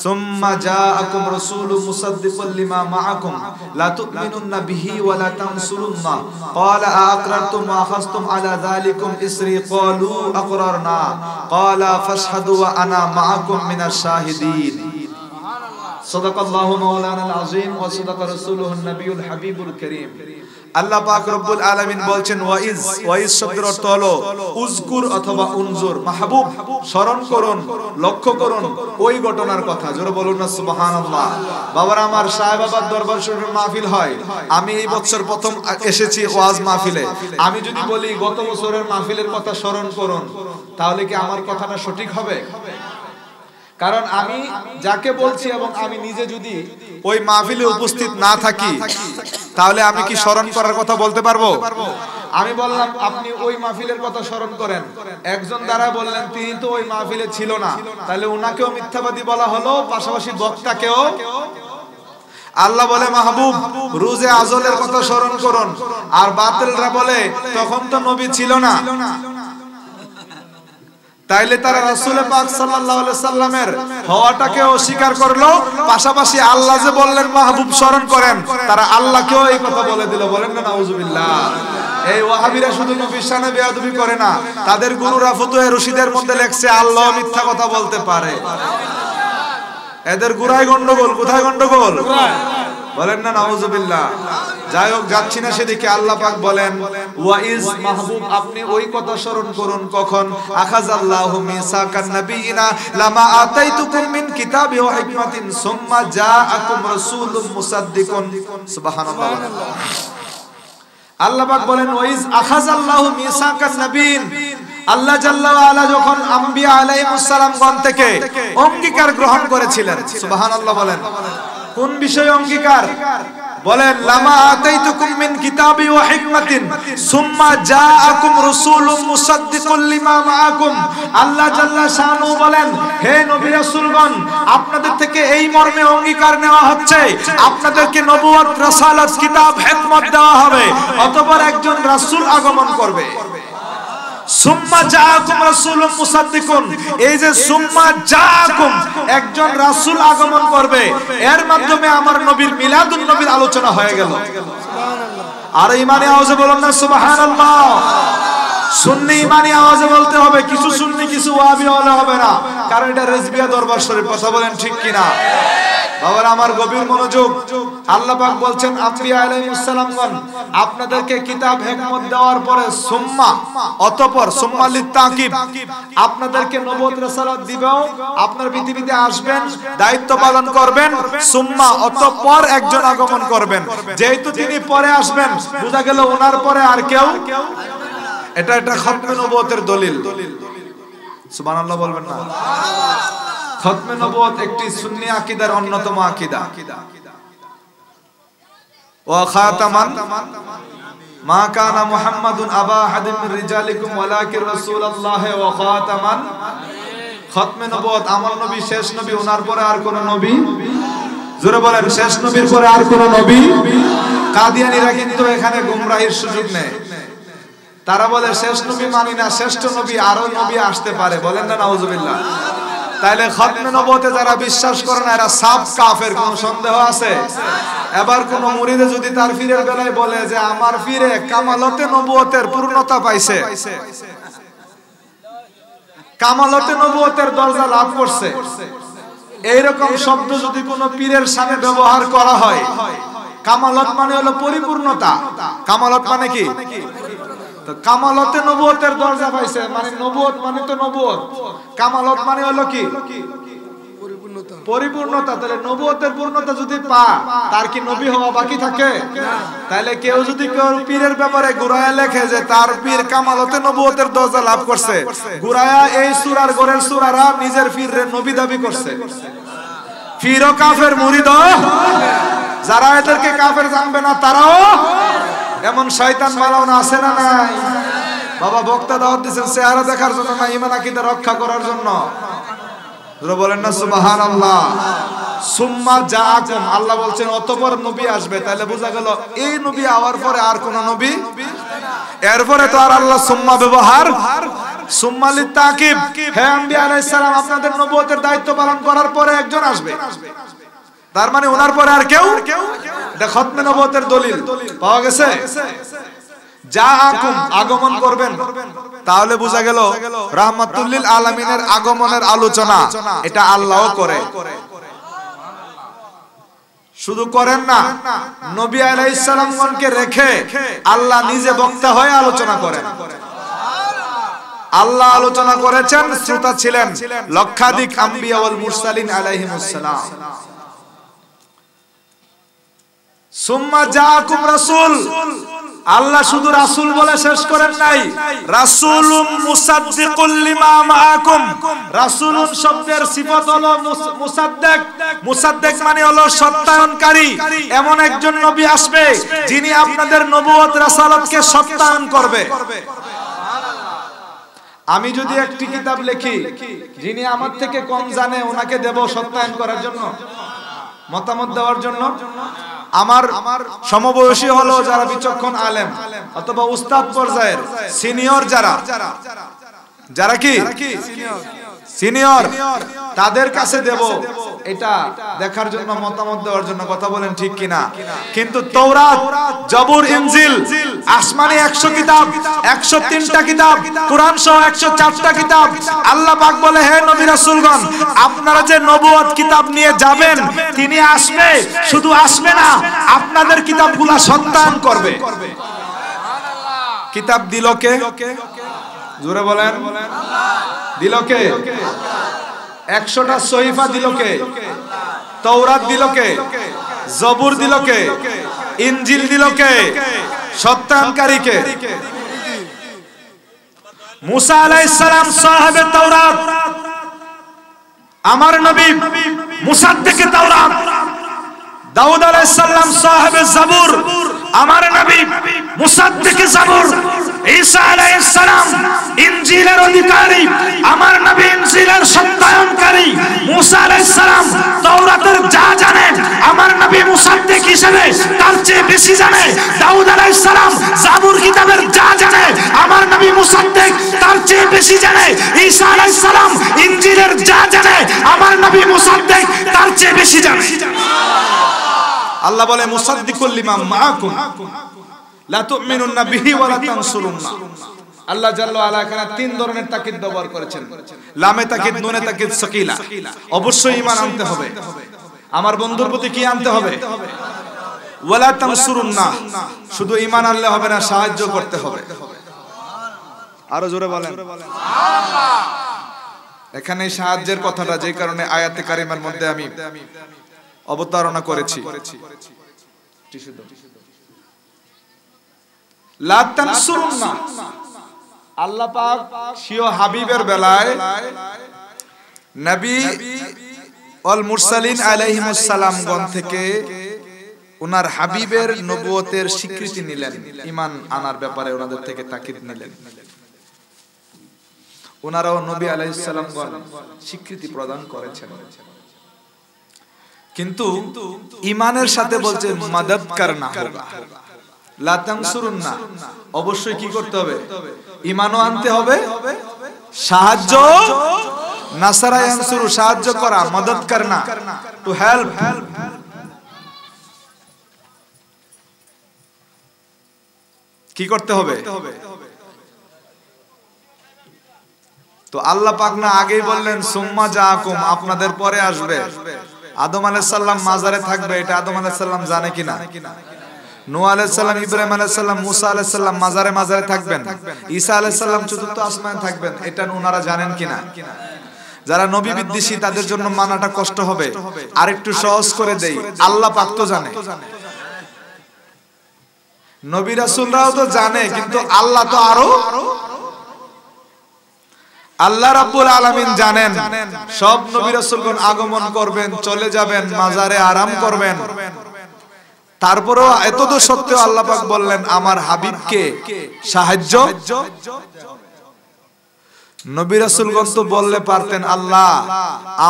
Speaker 1: সুম্মা জাআকুম রাসূলুম মুসাদ্দিকুন লিমা মাআকুম লা তু'মিনুন্না বিহি ওয়া লা তানসুরুন্না ক্বালা আ'আকরারতুম ওয়া আখাযতুম আলা যালিকুম ইসরি ক্বালু আকরারনা ক্বালা ফাশহাদু ওয়া আনা মাআকুম মিনাশ শাহিদিন সাদাকাল্লাহু মাওলানাল আযীম ওয়া সাদাকা রাসূলুহুন নবিয়ুল হাবিবুল কারীম। আল্লাহ পাক রব্বুল আলামিন বলছেন ওয়াইজ শব্দের অর্থ হলো উযকুর অথবা উনজুর, মাহবুব স্মরণ করুন, লক্ষ্য করুন ওই ঘটনার কথা। জোরে বলুন না সুবহানাল্লাহ। বাবার আমার সাহেবাবাদ দরবার শরীফের মাহফিল হয়, আমি এই বছর প্রথম এসেছি ওয়াজ মাহফিলে। আমি যদি বলি গত বছরের মাহফিলের কথা স্মরণ করুন, তাহলে কি আমার কথাটা সঠিক হবে? কারণ আমি যাকে বলছি এবং আমি নিজে যদি ওই মাহফিলে উপস্থিত না থাকি, তাহলে আমি কি স্মরণ করার কথা বলতে পারবো? আমি বললাম আপনি ওই মাহফিলের কথা স্মরণ করেন, একজন দ্বারা বললেন তিনি তো ওই মাহফিলে ছিল না, তাহলে ওনাকেও মিথ্যাবাদী বলা হলো, পাশাপাশি বক্তাকেও। আল্লাহ বলে মাহবুব রোজে আজলের কথা স্মরণ করুন, আর বাতিলরা বলে তখন তো নবী ছিল না। তাইলে তারা রাসূল পাক সাল্লাল্লাহু আলাইহি সাল্লামের হওয়াটাকে অস্বীকার করলো, পাশাপাশি আল্লাহ যে বললেন মাহবুব স্মরণ করেন, তারা আল্লাহকেও এই কথা বলে দিল। বলেন না নাউজুবিল্লাহ। এই ওয়াহাবীরা শুধু নবীর শানে বেয়াদবি করে না, তাদের গুরুরা ফতুয়া রশিদের মধ্যে লেখছে আল্লাহ মিথ্যা কথা বলতে পারে। এদের গুরাই গন্ডগোল। কোথায় গন্ডগোল? বলেন না নাউজুবিল্লাহ। যাই হোক, যাচ্ছি না সেদিকে। আল্লাহ পাক বলেন ওয়াইজ মাহবুব আপনি ওই কথা স্মরণ করুন কখন আখাযাল্লাহু মিসাকান নাবিয়িনা লামা আতাইতুকুম মিন কিতাবি ওয়া হিকমাতিন সুম্মা জাআকুম রাসূলুম মুসাদ্দিকুন। সুবহানাল্লাহ। আল্লাহ পাক বলেন ওয়াইজ আখাযাল্লাহু মিসাকান নাবিয়িন, আল্লাহ জাল্লা ওয়া আলা যখন আম্বিয়া আলাইহিস সালামগণ থেকে অঙ্গীকার গ্রহণ করেছিলেন। সুবহানাল্লাহ। বলেন কোন বিষয়ে অঙ্গীকার? বলেন লামা আতাইতুকুম মিন কিতাবি ওয়া হিকমাতিন সুম্মা জাআকুম রাসূলুম মুসাদ্দিকুল লিমা মাআকুম। আল্লাহ জাল্লা শানু বলেন হে নবী রাসূলগণ, আপনাদের থেকে এই মর্মে অঙ্গীকার নেওয়া হচ্ছে আপনাদেরকে নবুয়ত, রাসালাত, কিতাব, হিকমত দেওয়া হবে, অতঃপর একজন রাসূল আগমন করবে। সুম্মা জাআকুম রাসূলুম মুসাদ্দিকুন, এই যে সুম্মা জাআকুম একজন রাসূল আগমন করবে, এর মাধ্যমে আমার নবীর মিলাদুন নবীর আলোচনা হয়ে গেল। সুবহানাল্লাহ। আর ইমানি আওয়াজে বলুন না সুবহানাল্লাহ। সুন্নি ইমানি আওয়াজে বলতে হবে, কিছু সুন্নি কিছু ওয়াহাবি হলে হবে না, কারণ এটা রেজবিয়া দরবার শরীফ। কথা বলেন ঠিক কিনা? বাবার আমার গভীর মনোযোগ। আল্লাহ পাক বলছেন আম্বিয়া আলাইহিস সালামগণ আপনাদেরকে কিতাব হিকমত দেওয়ার পরে সুম্মা অতঃপর, সুম্মা লিতাকিব, আপনাদেরকে নবুয়ত রাসালাত দিবেও, আপনার পৃথিবীতে আসবেন, দায়িত্ব পালন করবেন, সুম্মা অতঃপর একজন আগমন করবেন। যেহেতু তিনি পরে আসবেন, বোঝা গেল ওনার পরে আর কেউ। এটা খতমে নবুয়তের দলিল। সুবহানাল্লাহ বলবেন না? খতমে নবুয়ত একটি সুন্নি আকীদার অন্যতম আকীদা। ওয়া খাতামান মা কানা মুহাম্মাদুন আবা আহাদিন মির রিজালিকুম ওয়ালাকিন রাসূলুল্লাহ ওয়া খাতামান। খতমে নবুয়ত আমার নবী শেষ নবী, ওনার পরে আর কোন নবী। জোরে বলেন শেষ নবীর পরে আর কোন নবী। কাদিয়ানীরা কিন্তু এখানে গোমরাহির সুযোগ নেয়। তারা বলে শেষ নবী মানি না, শ্রেষ্ঠ নবী আরো নবী আসতে পারে। বলেন না নাউজুবিল্লাহ। তাইলে খতমে নবুয়তে যারা বিশ্বাস করে না এরা সাফ কাফের, কোন সন্দেহ আছে? এবার কোন মুরিদে যদি তার পীরের বেলায় বলে যে আমার পীরে কামালতে নবুয়তের পূর্ণতা পাইছে, কামালতে নবুয়তের দরজা লাভ করছে, এইরকম শব্দ যদি কোন পীরের সামনে ব্যবহার করা হয়, কামালত মানে হলো পরিপূর্ণতা। কামালত মানে কি? তো কামালতে নবুয়তের দরজা পাইছে, মানে নবুয়ত মানে তো নবুয়ত, কামালত মানে হলো কি? পরিপূর্ণতা। তাহলে নবুয়তের পূর্ণতা যদি পা, তার কি নবী হওয়া বাকি থাকে? তাহলে কেউ যদি কেউ পীরের ব্যাপারে গুরায়া লেখে যে তার পীর কামালতে নবুয়তের দরজা লাভ করছে, গুরায়া এই সূরার গোরের সূরারা নিজের পীরে নবী দাবি করছে। পীরও কাফের, মুরিদও। যারা এদেরকে কাফের জানবে না তারাও এমন শয়তান মালাউনা আছে না নাই? বাবা বক্তা দাওয়াত দিয়েছেন চেহারা দেখার জন্য না, ঈমান আকীদা রক্ষা করার জন্য। জোরে বলেন না সুবহানাল্লাহ। সুম্মা জাআকুম, আল্লাহ বলছেন অতঃপর নবী আসবে। তাহলে বোঝা গেল এই নবী আওয়ার পরে আর কোন নবী এরপরে তো আর আল্লাহ সুম্মা ব্যবহার, সুম্মা লিতাকিব। হে আম্বিয়া আলাইহিস সালাম, আপনাদের নবুয়তের দায়িত্ব পালন করার পরে একজন আসবে, তার মানে ওনার পরে আর কেউ। এটা খতমে নবুয়তের দলিল পাওয়া গেছে। জাআকুম, আগমন করবেন। তাহলে বোঝা গেল রাহমাতুল লিল আলামিনের আগমনের আলোচনা এটা আল্লাহও করে। শুধু করেন না, নবী আলাইহিস সালামগণকে রেখে আল্লাহ নিজে বক্তা হয়ে আলোচনা করেন। আল্লাহ আলোচনা করেছেন, শ্রোতা ছিলেন লক্ষাধিক আম্বিয়া ওয়াল মুরসালিন আলাইহিমুস সালাম। সুম্মা জাআকুম রাসূল, আল্লাহ শুধু রাসূল বলে শেষ করেন নাই, রাসূলুম মুসাদ্দিকুল লিমা মাআকুম। রাসূলুন শব্দের সিফাত হলো মুসাদ্দিক। মুসাদ্দিক মানে হলো সত্যায়নকারী। এমন একজন নবী আসবে যিনি আপনাদের নবুয়ত রাসালাতকে সত্যায়ন করবে। আমি যদি একটি কিতাব লিখি, যিনি আমার থেকে কম জানে ওনাকে দেব সত্যায়ন করার জন্য, মতামত দেওয়ার জন্য? আমার সমবয়সী হলো যারা বিচক্ষণ আলেম অথবা উস্তাদ পর্যায়ের সিনিয়র, যারা কি সিনিয়র, তাদের কাছে দেব এটা দেখার জন্য, মতামত দেওয়ার জন্য। কথা বলেন ঠিক কিনা? কিন্তু তাওরাত, জবুর, ইনজিল, আসমানি 100 কিতাব, 103টা কিতাব, কুরআন সহ 104টা কিতাব, আল্লাহ পাক বলে হে নবী রাসূলগণ, আপনারা যে নবুয়ত কিতাব নিয়ে যাবেন, তিনি আসবে, শুধু আসবে না, আপনাদের কিতাবগুলো সত্যায়ন করবে। কিতাব দিল কে? জোরে বলেন, দিল কে? 100টা সহিফা দিল কে? তাওরাত দিল কে? জবুর দিল কে? ইনজিল দিল কে? সত্যায়নকারী কে? মুসা আলাইহিস সালাম সাহেবে তাওরাত, আমার নবী মুসাদ্দিকে তাওরাত। দাউদ আলাইহিস সালাম সাহেবে জাবুর, আমার নবী মুসাদ্দিকে জাবুর। ঈসা আলাইহিস সালাম ইনজিলের অধিকারী, আমার নবী ইনজিলের সত্যায়নকারী। মুসা আলাইহিস সালাম তাওরাতের যা জানেন, আমার নবী মুসাদ্দিক হিসেবে তার চেয়ে বেশি জানে। দাউদ আলাইহিস সালাম জাবুর কিতাবের যা জানে, আমার নবী মুসাদ্দিক তার চেয়ে বেশি জানে। ঈসা আলাইহিস সালাম ইনজিলের যা জানে, আমার নবী মুসাদ্দিক তার চেয়ে বেশি জানে। আল্লাহ বলে মুসাদ্দিকুল লিমা মাআকুম লা তুমিনুন্না বিহি ওয়া লা তানসুরুন্না। আল্লাহ জাল্লা ওয়া আলা এখানে 3 ধরনের তাকিদ ব্যবহার করেছেন, লামে তাকিদ, নুনে তাকিদ, সাকিলা। অবশ্যই ঈমান আনতে হবে। আমার বন্ধুর প্রতি কি আনতে হবে? ওয়া লা তানসুরুন্না। শুধু ঈমান আনলে হবে না, সাহায্য করতে হবে। আরো জোরে বলেন সুবহানাল্লাহ। এখানে সাহায্যের কথাটা যে কারণে আয়াতে কারিমার মধ্যে আমি অবতারণা করেছি। লা তানসুরুন্না, আল্লাহ পাক স্বীয় হাবিবের বেলায় নবী ওয়াল মুরসালিন আলাইহিমুস সালামগণ থেকে ওনার হাবিবের নবুয়তের স্বীকৃতি নিলেন, ঈমান আনার ব্যাপারে ওনাদের থেকে তাকিদ নিলেন। ওনারাও নবী আলাইহিস সালামগণ স্বীকৃতি প্রদান করেছেন। কিন্তু ঈমানের সাথে বলছে মাদাদ করনা হোগা, লা তানসুরুন্না। অবশ্যই কি করতে হবে? ঈমানও আনতে হবে, সাহায্য, নাসারা ইয়ানসুরু, সাহায্য করা, মাদাদ করনা, টু হেল্প। কি করতে হবে? তো আল্লাহ পাক না আগেই বললেন সুম্মা জাআকুম, আপনাদের পরে আসবে। আদম আলাইহিস সালাম মাজারে থাকবে, এটা আদম আলাইহিস সালাম জানে কিনা? নূহ আলাইহিস সালাম, ইব্রাহিম আলাইহিস সালাম, মুসা আলাইহিস সালাম মাজারে মাজারে থাকবেন। ঈসা আলাইহিস সালাম চতুর্থ আসমানে থাকবেন, এটা ওনারা জানেন কিনা? যারা নবী বিদ্বেষী তাদের জন্য মানাটা কষ্ট হবে। আর একটু সহজ করে দেই, আল্লাহ পাক তো জানে, নবী রাসূলরাও তো জানে, কিন্তু আল্লাহ তো আরো। আল্লাহ রাব্বুল আলামিন জানেন সব নবী রাসূলগণ আগমন করবেন, চলে যাবেন, মাজারে আরাম করবেন। তারপরেও এতদ সত্ত্বেও আল্লাহ পাক বললেন আমার হাবিবকে সাহায্য। নবী রাসূলগণ তো বললে পারতেন আল্লাহ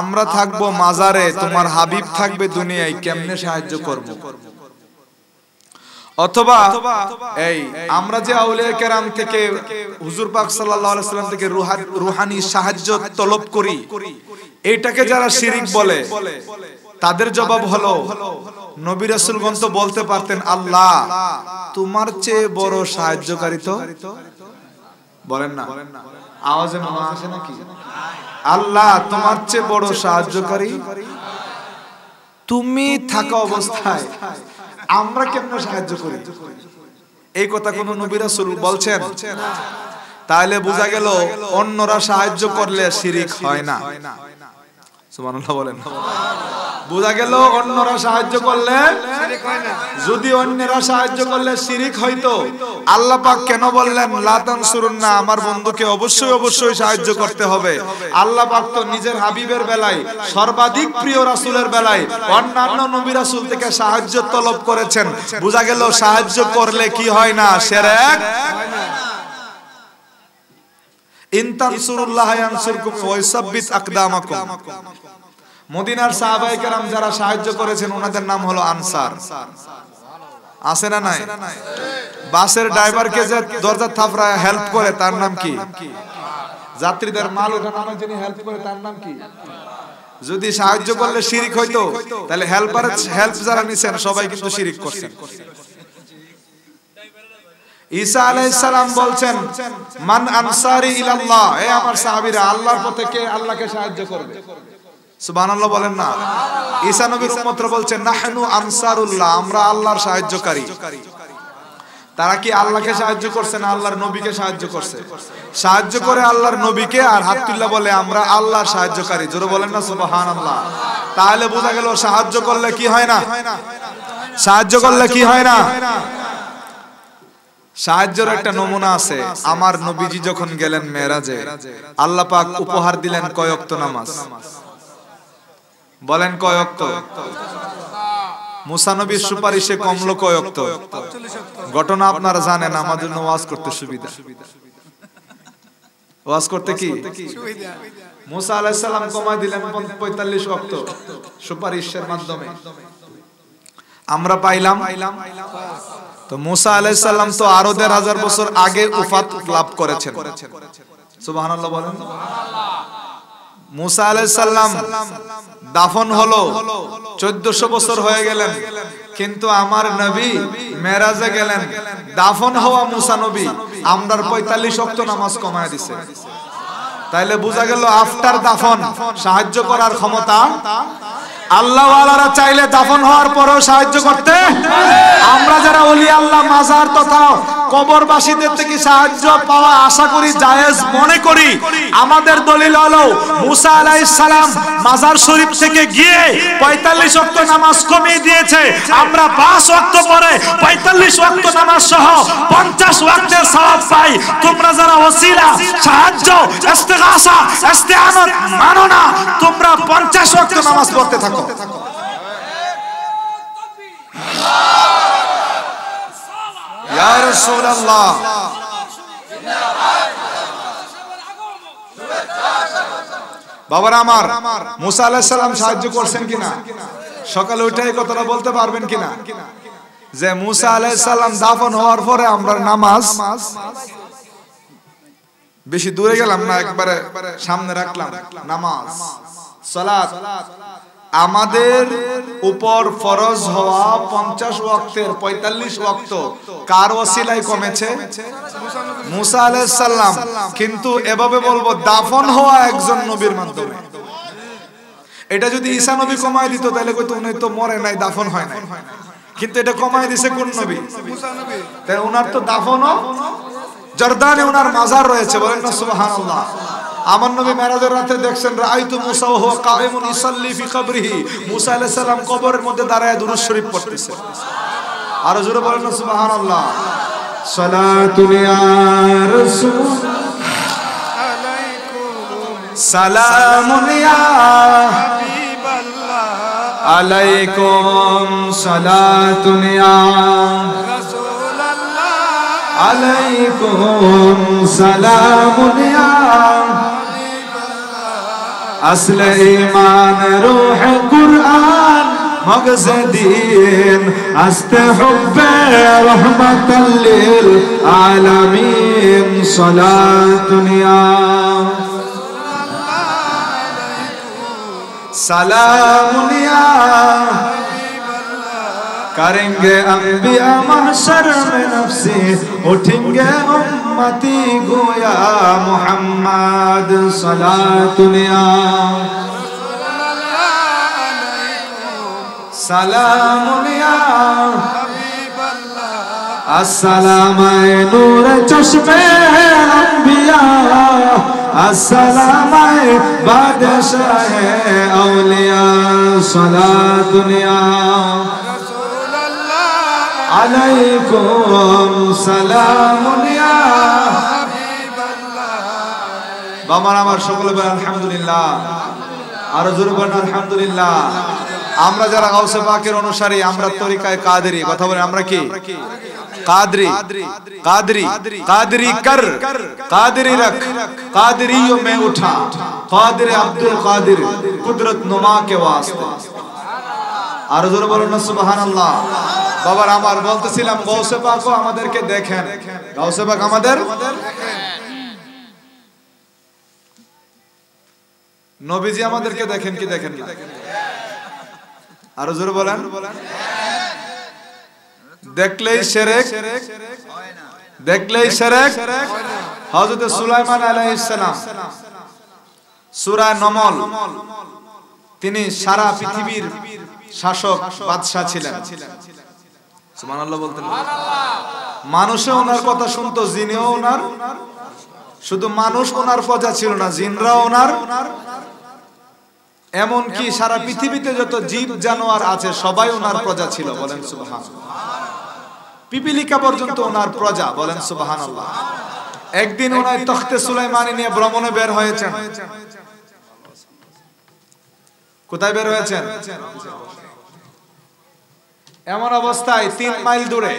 Speaker 1: আমরা থাকবো মাজারে, তোমার হাবিব থাকবে দুনিয়ায়, কেমনে সাহায্য করব? অথবা এই আমরা যে আউলিয়া কেরাম থেকে হুজুর পাক সাল্লাল্লাহু আলাইহি ওয়াসাল্লাম থেকে রুহানি সাহায্য তলব করি, এইটাকে যারা শিরিক বলে তাদের জবাব হলো নবী রাসূলগণ তো বলতে পারতেন আল্লাহ তোমার চেয়ে বড় সাহায্যকারী তো বলেন না, আওয়াজে মনে আসে নাকি? আল্লাহ তোমার চেয়ে বড় সাহায্যকারী তুমি থাকা অবস্থায় আমরা কেমনে সাহায্য করি? এই কথা কোন নবী রাসূল বলছেন? তাহলে বোঝা গেল অন্যরা সাহায্য করলে শিরিক হয় না। সুবহানাল্লাহ বলেন। বোঝা গেল অন্যরা সাহায্য করলে শিরিক হয় না। যদি অন্যরা সাহায্য করলে শিরিক হইতো, আল্লাহ পাক কেন বললেন লা তানসুরুন্না, আমার বন্ধুকে অবশ্যই অবশ্যই সাহায্য করতে হবে? আল্লাহ পাক তো নিজের হাবিবের বেলায়, সর্বাধিক প্রিয় রাসূলের বেলায় অন্যান্য নবী রাসূল থেকে সাহায্য তলব করেছেন। বোঝা গেল সাহায্য করলে কি হয় না? শিরক হয় না। ইন তানসুরুল্লাহ ইয়ানসুরকুম ওয়া ইউসাব্বিত আকদামাকুম। মদিনার সাহাবায়ে কেরাম যারা সাহায্য করেছেন ওনাদের নাম হলো আনসার। আছে না নাই? বাসের ড্রাইভারকে যে দরজা থাপড়ায় হেল্প করে তার নাম কি? যাত্রীদের মাল ওঠানোর জন্য হেল্প করে তার নাম কি? যদি সাহায্য করলে শিরিক হইতো তাহলে হেল্প যারা নিছেন সবাই কিন্তু শিরিক করছেন। ঈসা আলাইহিস সালাম বলছেন মান আনসারি ইলাল্লাহ, হে আমার সাহাবীরা আল্লাহর পথে কে আল্লাহকে সাহায্য করবে? সুবহানাল্লাহ বলেন না। ঈসা নবীর উম্মতরা বলছেন নাহনু আনসারুল্লাহ, আমরা আল্লাহর সাহায্যকারী। তারা কি আল্লাহকে সাহায্য করছে না আল্লাহর নবীকে সাহায্য করছে? সাহায্য করে আল্লাহর নবীকে, আর হাত তুলে বলে আমরা আল্লাহর সাহায্যকারী। জোরে বলেন না সুবহানাল্লাহ। তাহলে বোঝা গেল সাহায্য করলে কি হয় না? সাহায্য করলে কি হয় না? সাহায্যের একটা নমুনা আছে। আমার নবীজি যখন গেলেন মেরাজে, আল্লাহ পাক উপহার দিলেন কয় ওয়াক্ত নামাজ? বলেন কয় ওয়াক্ত? মুসা নবীর সুপারিশে কমলো কয় ওয়াক্ত? ঘটনা আপনারা জানেন, আমাদের জন্য ওয়াজ করতে সুবিধা। ওয়াজ করতে কি সুবিধা? মুসা আলাইহিস সালাম কমায় দিলেন 45 ওয়াক্ত সুপারিশের মাধ্যমে। আমরা পাইলাম। তো মুসা আলাইহিস সালাম তো আরো 1000 বছর আগে উফাত লাভ করেছেন। সুবহানাল্লাহ বলেন। মুসা আলাইহিস সালাম দাফন হলো 1400 বছর হয়ে গেলেন, কিন্তু আমার নবী মেরাজে গেলেন। দাফন হওয়া মুসা নবী আমরার 45 ওয়াক্ত নামাজ কমায় দিছে। তাইলে বোঝা গেল আফটার দাফন সাহায্য করার ক্ষমতা আল্লাহ ওয়ালারা চাইলে দাফন হওয়ার পরেও সাহায্য করতে। আমরা যারা ওলি আল্লাহ মাজার তথা কবরবাসীদের থেকে সাহায্য পাওয়া আশা করি, জায়েজ মনে করি, আমাদের দলিল হলো মুসা আলাইহিস সালাম মাজার শরীফ থেকে গিয়ে 45 ওয়াক্ত নামাজ কমিয়ে দিয়েছে। আমরা 5 ওয়াক্ত পরে 45 ওয়াক্ত নামাজ সহ 50 ওয়াক্তের সওয়াব পাই। তোমরা যারা ওসিলা, সাহায্য, ইস্তিগাসা, ইস্তিআনাত মানো না, তোমরা 50 ওয়াক্ত নামাজ পড়তে থাকো। ইয়া রাসূলুল্লাহ, বাবারা আমার, মুসা আলাইহিস সালাম সাহায্য করছেন কিনা? সকালে উঠে এই কথাটা বলতে পারবেন কিনা যে মুসা আলাইহিস সালাম দাফন হওয়ার পরে আমরা নামাজ, বেশি দূরে গেলাম না, একবারে সামনে রাখলাম, নামাজ সালাত আমাদের উপর ফরজ হওয়া 50 ওয়াক্তের 45 ওয়াক্ত কার ওসিলায় কমেছে? মুসা আলাইহিস সালাম। কিন্তু এভাবে বলবো দাফন হওয়া একজন নবীর মাধ্যমে। এটা যদি ঈসা নবী কমায় দিত তাহলে কইতো উনি তো মরে নাই, দাফন হয় নাই। কিন্তু এটা কমায় দিছে কোন নবী? মুসা নবী। তাই ওনার তো দাফনও জর্দানে ওনার মাজার রয়েছে। বলেন না সুবহানাল্লাহ। আমার নবী মেরাজের রাতে দেখছেন রাআইতু মুসা ওয়া হুয়া কাইমুন ইসাল্লি ফি কবরিহি, মুসা আলাইহিস সালাম কবরের মধ্যে দাঁড়ায় দুরূদ শরীফ পড়তেছে। আর জোরে বলেন না সুবহানাল্লাহ। সালাতুন ইয়া রাসূল আলাইকুম, সালামুন ইয়া হাবিবাল্লাহ আলাইকুম, সালাতুন ইয়া রাসূলুল্লাহ আলাইকুম, সালামুন ইয়া আসলে ঈমান রূহ কুরআন مغز دين استحب رحمة للعالمين صلاة يا سلام يا करेंगे अंबिया महशर में नफ्सी उठेंगे उम्मती गोया मुहम्मद सलातुनिया सलामुनिया अस्सलाम नूर चश्मे अंबिया अस्सलाम बादशाह औलिया सलातुनिया अलैकुम सलामुनिया বাবার আমার সকলে বলেন আলহামদুলিল্লাহ আর জোরে বলেন আলহামদুলিল্লাহ আমরা যারা গাউসে পাকের অনুসারী আমরা তরিকায়ে কাদেরি কথা বলেন আমরা কি কাদরি কাদরি কাদরি কর কাদরি রখ কাদরিयो में उठा कादिर अब्दुल कादिर कुदरत नुमा के वास्ते আর জোরে বলেন না সুবহানাল্লাহ বাবার আমার বলতেছিলাম গাউসে পাকও আমাদেরকে দেখেন গাউসে পাক আমাদের নবীজি আমাদেরকে দেখেন কি দেখেন না আর জোরে বলেন দেখলেই শিরক দেখলেই শিরক হযরত সুলাইমান আলাইহিস সালাম সূরা নমল তিনি সারা পৃথিবীর শাসক বাদশা ছিলেন সুবহানাল্লাহ বলতেন মানুষও ওনার কথা শুনতো জিনেও ওনার শুধু মানুষ ওনার প্রজা ছিল না জিনরাও ওনার এমন কি সারা পৃথিবীতে যত জীব জানোয়ার আছে সবাই ওনার প্রজা ছিল বলেন সুবহানাল্লাহ পিপিলিকা পর্যন্ত ওনার প্রজা বলেন সুবহানাল্লাহ একদিন ওনার তখতে সুলাইমানি নিয়ে ভ্রমণে বের হয়েছেন কোথায় বের হয়েছেন এমন অবস্থায় 3 মাইল দূরে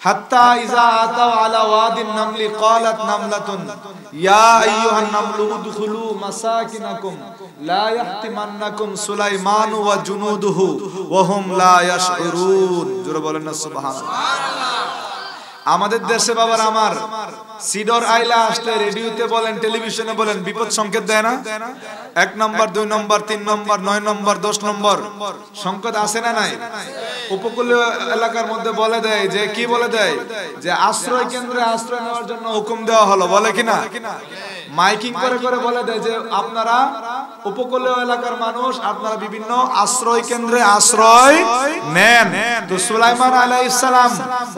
Speaker 1: হাত্তা ইজা আতাও আলা ওয়াদিন নামলি ক্বালাত নামলাতুন ইয়া আইয়ুহান নামলু উদখুলু মাসাকিনাকুম লা ইয়াহতিমান্নাকুম সুলাইমান ওয়া জুনুদুহু ওয়া হুম লা ইয়াশউরুন জোরে বলেন না সুবহানাল্লাহ আমাদের দেশে বাবার আমার সিডর আইলা আসলে রেডিওতে বলেন টেলিভিশনে বলেন বিপদ সংকেত দেয় না 1 নম্বর 2 নম্বর 3 নম্বর 9 নম্বর 10 নম্বর সংকেত আছে না নাই উপকূলীয় এলাকার মধ্যে বলে দেয় যে কি বলে দেয় যে আশ্রয় কেন্দ্রে আশ্রয় নেওয়ার জন্য হুকুম দেওয়া হলো বলে কিনা মাইকিং করে করে বলে দেয় যে আপনারা উপকূলীয় এলাকার মানুষ আপনারা বিভিন্ন আশ্রয় কেন্দ্রে আশ্রয় নেন তো সুলাইমান আলাইহিস সালাম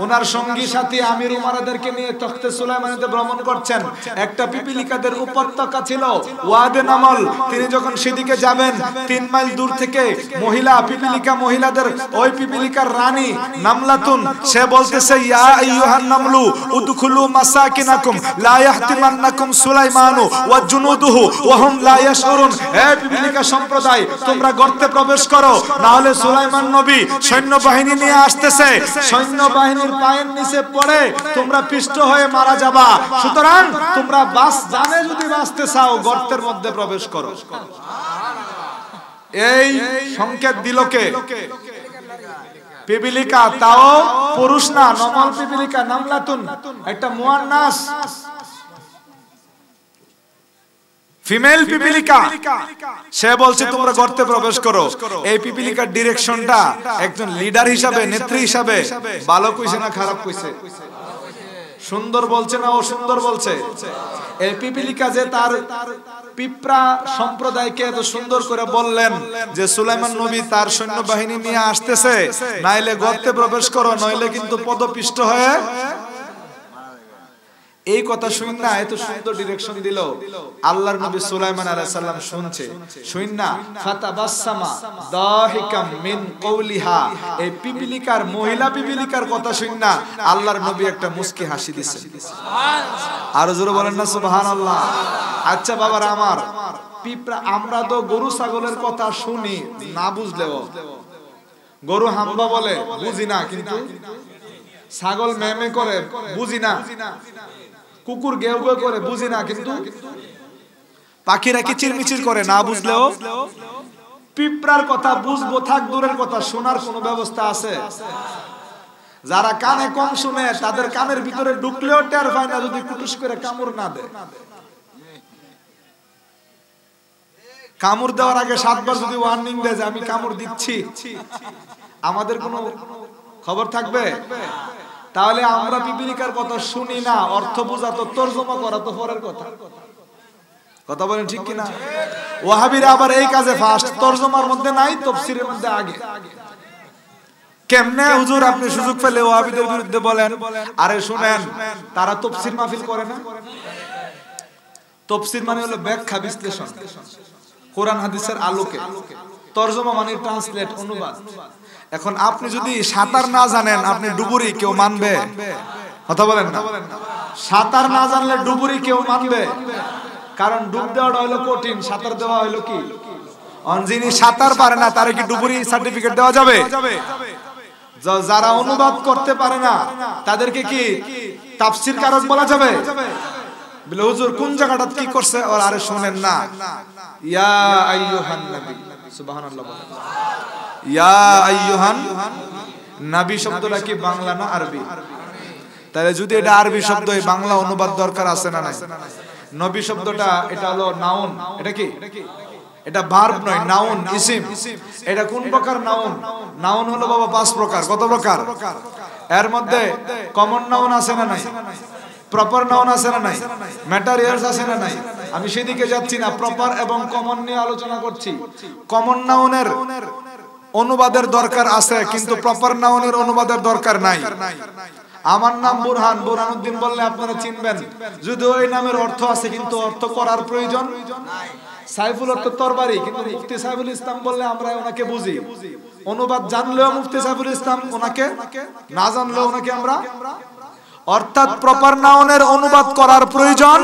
Speaker 1: ওনার সঙ্গী সাথী আমির উমারাদেরকে নিয়ে তখতে সুলাইমানিতে ভ্রমণ করছেন একটা পিপিলিকাদের উপত্যকা ছিল ওয়াদে নামল তিনি যখন সেদিকে যাবেন 3 মাইল দূর থেকে মহিলা পিপিলিকা মহিলাদের ওই পিপিলিকার রানী নামলাতুন সে বলতেছে ইয়া আইয়ুহান নামলু উদখুলু মাসাকিনাকুম লা ইয়াহতিমান্নাকুম সুলাইমানু ওয়া জুনুদুহু ওয়া হুম লা ইয়াশউরুন হে পিপিলিকা সম্প্রদায় তোমরা গর্তে প্রবেশ করো না হলে সুলাইমান নবী সৈন্যবাহিনী নিয়ে আসতেছে সৈন্যবাহিনীর পায়ের নিচে পড়ে তোমরা পিষ্ট হয়ে মারা যাবা সুতরাং তোমরা জানে যদি বাঁচতে চাও গর্তের মধ্যে প্রবেশ করো এই সংকেত দিল কে পিপিলিকা তাও পুরুষ না নমল পিপিলিকা নামলাতুন একটা মুয়ান্নাস ফিমেল পিপিলিকা সে বলছে তোমরা গর্তে প্রবেশ করো এই পিপিলিকার ডিরেকশনটা একজন লিডার হিসাবে নেত্রী হিসাবে ভালো কইছে না খারাপ কইছে সুন্দর বলছে না ও সুন্দর বলছে এই পিপিলিকা যে তার পিপরা সম্প্রদায়কে এত সুন্দর করে বললেন যে সুলাইমান নবী তার সৈন্যবাহিনী নিয়ে আসতেছে নাইলে গর্তে প্রবেশ করো নইলে কিন্তু পদপিষ্ট হয়ে এই কথা শুন না এত সুন্দর ডিরেকশন দিল আল্লাহর নবী সুলাইমান আলাইহিস সালাম শুনছে শুন না ফাতাবাসসামা দাহিকাম মিন কওলিহা এই পিপিলিকার মহিলা পিপিলিকার কথা শুন না আল্লাহর নবী একটা মুস্কি হাসি দিছে সুবহানাল্লাহ আর জোরে বলেন না সুবহানাল্লাহ আচ্ছা বাবার আমার পিপরা আমরা তো গরু ছাগলের কথা শুনি না বুঝলেও গরু হাম্বা বলে বুঝি না কিন্তু ছাগল মেমে করে বুঝি না কুকুর গেউ গেউ করে বুঝি না কিন্তু পাখিরা কিচিরমিচির করে না বুঝলেও পিঁপড়ার কথা বুঝবো থাক দূরের কথা, শোনার কোনো ব্যবস্থা আছে? যারা কানে কম শুনে তাদের কানের ভিতরে ঢুকলেও টের পায় না যদি কুটুস করে কামড় না দেয়। কামড় দেওয়ার আগে 7 বার যদি ওয়ার্নিং দেয় যে আমি কামড় দিচ্ছি, আমাদের কোনো খবর থাকবে? তাহলে আমরা পিপিলিকার কথা শুনি না, অর্থ বোঝা তো তরজমা করা তো পরের কথা। কথা বলেন ঠিক কিনা? ওয়াহাবিরা আবার এই কাজে ফাস্ট, তরজমার মধ্যে নাই, তাফসীরের মধ্যে আগে। কেমনে হুজুর আপনি সুযোগ পেলে ওয়াহাবিদের বিরুদ্ধে বলেন? আরে শুনেন, তারা তাফসীর মাহফিল করে না? তাফসীর মানে হলো ব্যাখ্যা বিশ্লেষণ, কোরআন হাদিসের আলোকে। তরজমা মানে ট্রান্সলেট, অনুবাদ। এখন আপনি যদি সাঁতার না জানেন, আপনি ডুবুরি, কেউ মানবে? কথা বলেন না। সাঁতার না জানলে ডুবুরি কেউ মানবে? কারণ ডুব দেওয়াটা হলো কঠিন, সাঁতার দেওয়া হলো কি? যিনি সাঁতার পারে না তারে কি ডুবুরি সার্টিফিকেট দেওয়া যাবে? যারা অনুবাদ করতে পারে না তাদেরকে কি তাফসীর কারক বলা যাবে? বলে হুজুর কোন জায়গাটা কি করছে? আর আরে শুনেন না, ইয়া আইয়ুহান নবী, সুবহানাল্লাহ বলেন। ইয়া আইয়ুহান নবী শব্দটা কি বাংলা না আরবি? তাহলে যদি এটা আরবি শব্দ, এই বাংলা অনুবাদ দরকার আছে না নাই? নবী শব্দটা এটা হলো নাউন, এটা কি? এটা ভার্ব নয়, নাউন, ইসিম। এটা কোন প্রকার নাউন? নাউন হলো বাবা 5 প্রকার। কত প্রকার? এর মধ্যে কমন নাউন আছে না নাই? প্রপার নাউন আছে না নাই? ম্যাটেরিয়ালস আছে না নাই? আমি সেদিকে যাচ্ছি না, প্রপার এবং কমন নিয়ে আলোচনা করছি। কমন নাউনের অনুবাদের দরকার আছে, কিন্তু প্রপার নাউনের অনুবাদের দরকার নাই। আমার নাম বুরহান, বুরহানুদ্দিন বললে আপনারা চিনবেন, যদি ওই নামের অর্থ আছে কিন্তু অর্থ করার প্রয়োজন নাই। সাইফুল অর্থ তরবারি, কিন্তু মুফতি সাইফুল ইসলাম বললে আমরা ওনাকে বুঝি। অনুবাদ জানলেও মুফতি সাইফুল ইসলাম ওনাকে, না জানলেও ওনাকে আমরা। অর্থাৎ প্রপার নাউনের অনুবাদ করার প্রয়োজন।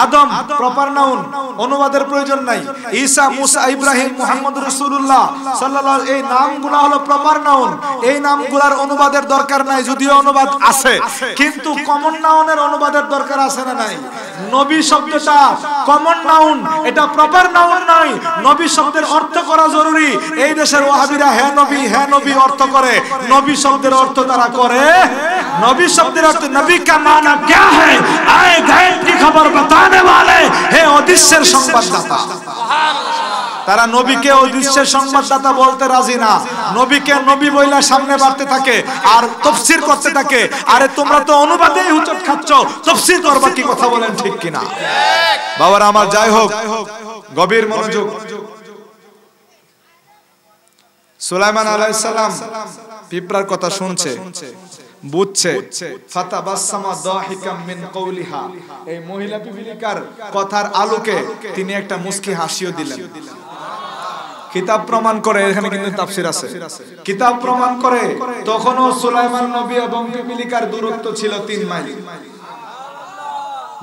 Speaker 1: আদম প্রপার নাউন, অনুবাদের প্রয়োজন নাই। ঈসা, মুসা, ইব্রাহিম, মুহাম্মদ রাসূলুল্লাহ সাল্লাল্লাহু, এই নামগুলো হলো প্রপার নাউন। এই নামগুলোর অনুবাদের দরকার নাই, যদিও অনুবাদ আছে, কিন্তু কমন নাউনের অনুবাদের দরকার আছে না নাই? নবী শব্দটা কমন নাউন, এটা প্রপার নাউন নয়। নবী শব্দের অর্থ করা জরুরি। এই দেশের ওয়াহাবিরা হে নবী অর্থ করে, নবী শব্দের অর্থ তারা করে। নবী শব্দের অর্থ, নবী কা মানা क्या है? आए गायब की खबर बताने वाले, হে অদৃশ্যের সংবাদদাতা। তারা নবীকে অদৃশ্যের সংবাদদাতা বলতে রাজি না। নবীকে নবী বইলা সামনে বাড়তে থাকে আর তাফসীর করতে থাকে। আরে তোমরা তো অনুবাদেই হুচট খাচ্ছ, তাফসীর করবা কি? কথা বলেন ঠিক কিনা? বাবারা আমার, যাই হোক, গভীর মনোযোগ। সুলাইমান আলাইহিস সালাম পিঁপড়ার কথা শুনছে, বুঝছে। ফাতাবাসসামা দাহিকাম মিন কওলিহা, এই মহিলা পিপিলিকার কথার আলোকে তিনি একটা মুস্কি হাসিও দিলেন। কিতাব প্রমাণ করে, এখানে কিন্তু তাফসীর আছে, কিতাব প্রমাণ করে তখনও সুলাইমান নবী এবং পিপিলিকার দূরত্ব ছিল 3 মাইল।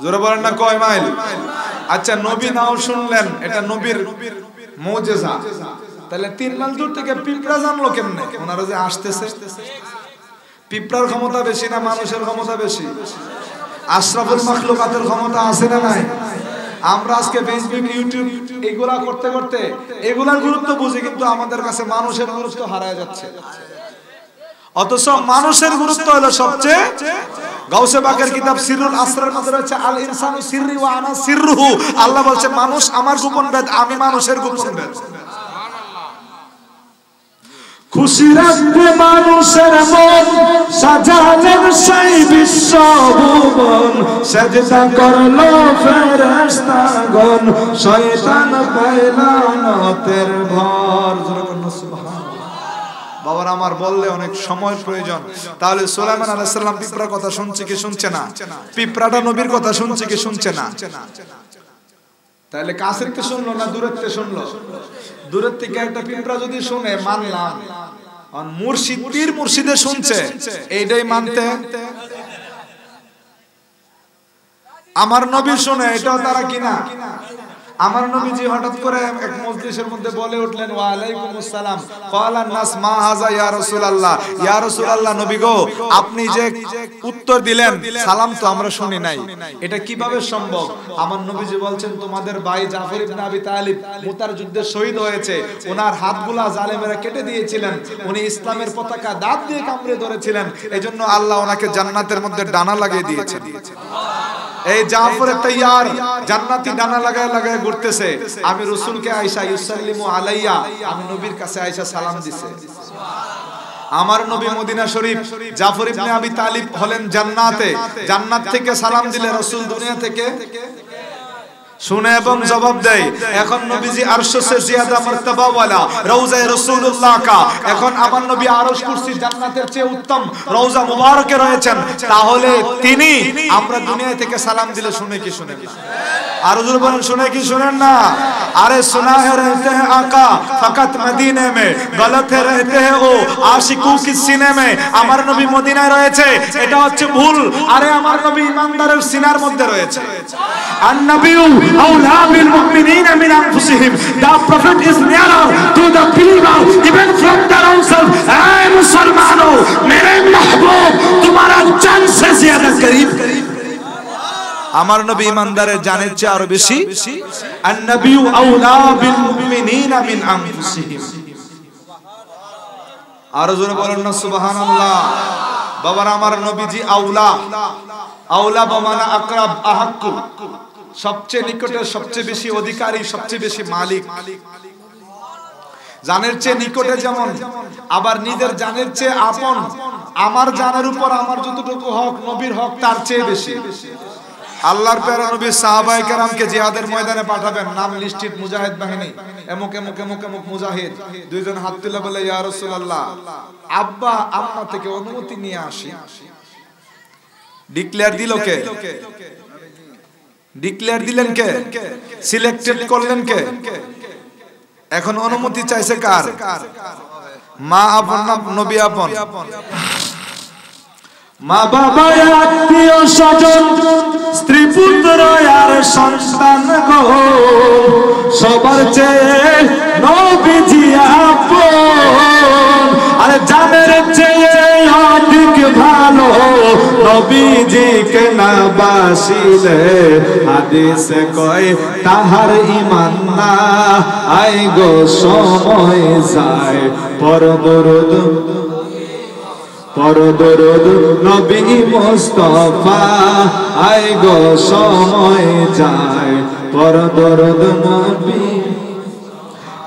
Speaker 1: জোরে বলেন না, কয় মাইল? আচ্ছা, নবী নাও শুনলেন, এটা নবীর মুজিজা। তাহলে 3 মাইল দূর থেকে পিঁপড়া জানলো কেমনে ওনারা যে আসতেছে? পিঁপড়ার ক্ষমতা বেশি না মানুষের ক্ষমতা বেশি? আশরাফুল মাখলুকাতের ক্ষমতা আছে না নাই? আমরা আজকে ফেসবুক, ইউটিউব এগুলা করতে করতে এগুলার গুরুত্ব বুঝি, কিন্তু আমাদের কাছে মানুষের গুরুত্ব হারায় যাচ্ছে। অথচ মানুষের গুরুত্ব হলো সবচেয়ে। গাউসে বাকের কিতাব সিররুল আসরার মধ্যে রয়েছে আল ইনসানু সিররি ওয়া আনা সিররুহু। আল্লাহ বলছে মানুষ আমার গোপন ভেদ, আমি মানুষের গোপন ভেদ।
Speaker 2: খুশি রাখবে মানুষের মন, সাজালেন সেই বিশ্বভুবন। সেজদা করলো ফেরেশতাগণ, শয়তান পাইলা নতের ভর।
Speaker 1: বাবার আমার, বললে অনেক সময় প্রয়োজন। তাহলে সুলাইমান আলাইহিস সালাম পিঁপড়ার কথা শুনছে কি শুনছে না? পিঁপড়াটা নবীর কথা শুনছে কি শুনছে না? তাহলে কাছের থেকে শুনলো না দূরের থেকে শুনলো? দূরের থেকে একটা পিঁপড়া যদি শুনে মানলাম, আর মুর্শিদ, পীর মুর্শিদে শুনছে, এইটাই মানতে। আমার নবী শুনে, এটাও তারা কিনা? আমার নবীজি হঠাৎ করে এক মজলিসের মধ্যে বলে উঠলেন ওয়া আলাইকুমুস সালাম ক্বালান নাস মা হাযা ইয়া রাসূলুল্লাহ ইয়া রাসূলুল্লাহ নবী গো আপনি যে উত্তর দিলেন সালাম তো আমরা শুনি নাই এটা কিভাবে সম্ভব আমার নবীজি বলছেন তোমাদের ভাই জাফর ইবনে আবি তালিব মুতার যুদ্ধে শহীদ হয়েছে ওনার হাতগুলা জালেমেরা কেটে দিয়েছিলেন উনি ইসলামের পতাকা দাঁত দিয়ে কামড়ে ধরেছিলেন এজন্য আল্লাহ ওনাকে জান্নাতের মধ্যে ডানা লাগিয়ে দিয়েছেন এই জাফর তৈয়ার জান্নাতি ডানা লাগায় লাগায় ঘুরতেছে আমি রাসূলকে আয়েশা ইউসাল্লিমু আলাইয়া আমি নবীর কাছে আয়েশা সালাম দিছে আমার নবী মদিনা শরীফ জাফর ইবনে আবি তালিব হলেন জান্নাতে জান্নাত থেকে সালাম দিলে রাসূল দুনিয়া থেকে শুনে এবং জবাব দেয় এখন নবীজি আরশে জিয়াদা মারতাবা ওয়ালা রওজায়ে রাসূলুল্লাহ কা এখন আমার নবী আরশ কুরসি জান্নাতের চেয়ে উত্তম রওজা মুবারকে রয়েছেন তাহলে তিনি আমরা দুনিয়া থেকে সালাম দিলে শুনে কি শুনেন না আর হুজুর বলেন শুনে কি শুনেন না আরে सुना है रहते हैं आका फकत मदीने में गलत है रहते हैं ओ आशिकू की सीने में আমার নবী মদিনায় রয়েছে এটা হচ্ছে ভুল আরে আমার নবী ইমানদারের সিনার মধ্যে রয়েছে an-nabiyyu awla bil mu'minina min anfusihim the prophet is nearer to the believer even from their own self ay musalmano mere mahbub tumhara जान से ज्यादा करीब আমার নবী ইমানদারের জানের চেয়ে আরো বেশি an-nabiyyu awla bil mu'minina min anfusihim আর জোরে বলেন না সুবহানাল্লাহ বাবার আমার নবীজি আওলা আওলা বমানা আকরাব আহাক্কু সবচেয়ে নিকটে সবচেয়ে বেশি অধিকারী সবচেয়ে বেশি মালিক জানের চেয়ে নিকটে যেমন আবার নিজের জানের চেয়ে আপন আমার জানের উপর আমার যতটুকু হক নবীর হক তার চেয়ে বেশি আল্লাহর প্যারা নবী সাহাবায়ে কেরামকে জিহাদের ময়দানে পাঠাবেন নাম লিস্টেড মুজাহিদ বাহিনী এমক এমক এমক এমক মুজাহিদ দুইজন হাত তুলে বলে ইয়া রাসূলুল্লাহ আব্বা আম্মা থেকে অনুমতি নিয়ে আসি ডিক্লেয়ার দিল কে ডিক্লেয়ার দিলেন কে সিলেক্টেড করলেন কে এখন অনুমতি চাইছে কার মা আপন না নবী আপন মা বাবা আত্মীয় স্বজন স্ত্রী পুত্র আর সন্তান গো সবার চেয়ে নবীজি আপন আরে জানের চেয়ে অধিক ভালো নবীজিকে না বাসিলে হাদিসে কয় তাহার ঈমান না আই গো সময় যায় পর দরুদ পর দরুদ নবী মুস্তাফা আই গো সময় যায় পর দরুদ নবী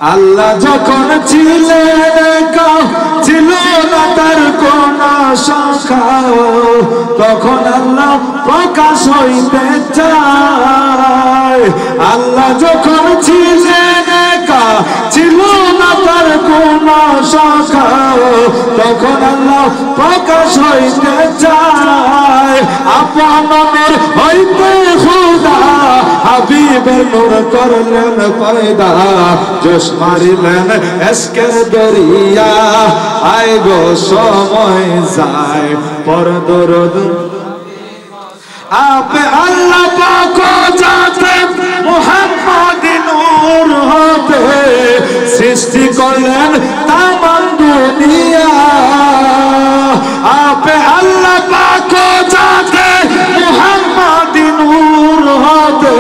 Speaker 1: আল্লাহ যখন ছিলেন ছিল না তার কোন শাখা তখন আল্লাহ প্রকাশ হইতে চায় আল্লাহ যখন ছিলেন ছিল না তার কোন শাখা তখন আল্লাহ প্রকাশ হইতে চায় আপন নূর হইতে খোদা হাবিবের নূর করলেন পয়দা জোশ মারিলেন এসকের দরিয়া আয় গো সময় যায় পর দরুদ আপে আল্লাহ পাক যাতে মুহাম্মদ নূর হতে সৃষ্টি করলেন তামাম দুনিয়া আপে আল্লাহ পাক যাতে মুহাম্মদ নূর হতে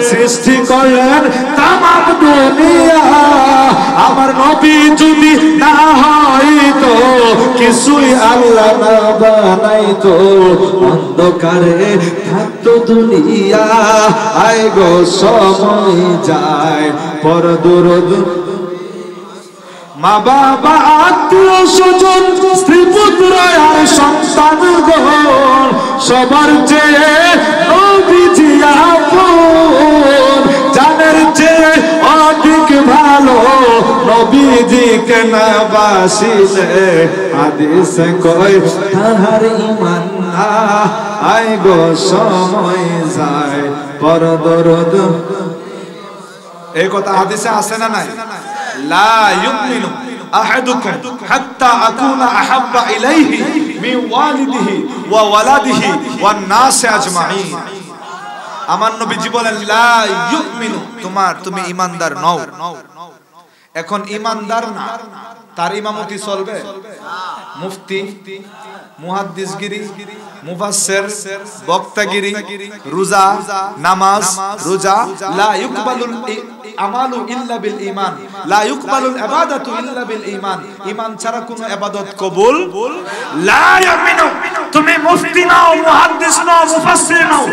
Speaker 1: সৃষ্টি করলেন তামাম দুনিয়া আমার নবী যদি না হইতো কিছুই আল্লাহ না বানাইতো অন্ধকারে থাকতো দুনিয়া আয় গো সময় যায় পর দরুদ মা বাবা আত্মীয় স্বজন স্ত্রী পুত্র আর সন্তান গণ সবার চেয়ে নবীজি আপন জানের চেয়ে অধিক ভালো নবীজিকে না বাসিলে হাদিসে কয় তাহার ঈমান না আয় গো সময় যায় পর দরুদ এই কথা হাদিসে আছে না নাই লা ইউমিনু আহাদুকুম হাত্তা আকুনা আহাব্বা ইলাইহি মিন ওয়ালিদিহি ওয়া ওয়ালাদিহি ওয়ান নাস আজমাইন আমার নবীজি বলেন লা ইউমিনু, তুমি ঈমানদার নও। এখন ঈমানদার না, তার ইমামতি চলবে? মুফতি, মুহাদ্দিসগিরি, মুফাসসির, বক্তাগিরি, রোজা, নামাজ, রোজা, লা ইউকবালুল আমালু ইল্লা বিল ঈমান, লা ইউকবালুল ইবাদাতু ইল্লা বিল ঈমান। ঈমান ছাড়া কোনো ইবাদত কবুল
Speaker 2: লা ইউমিনু। তুমি মুফতি নাও, মুহাদ্দিস নাও, মুফাসসির নাও,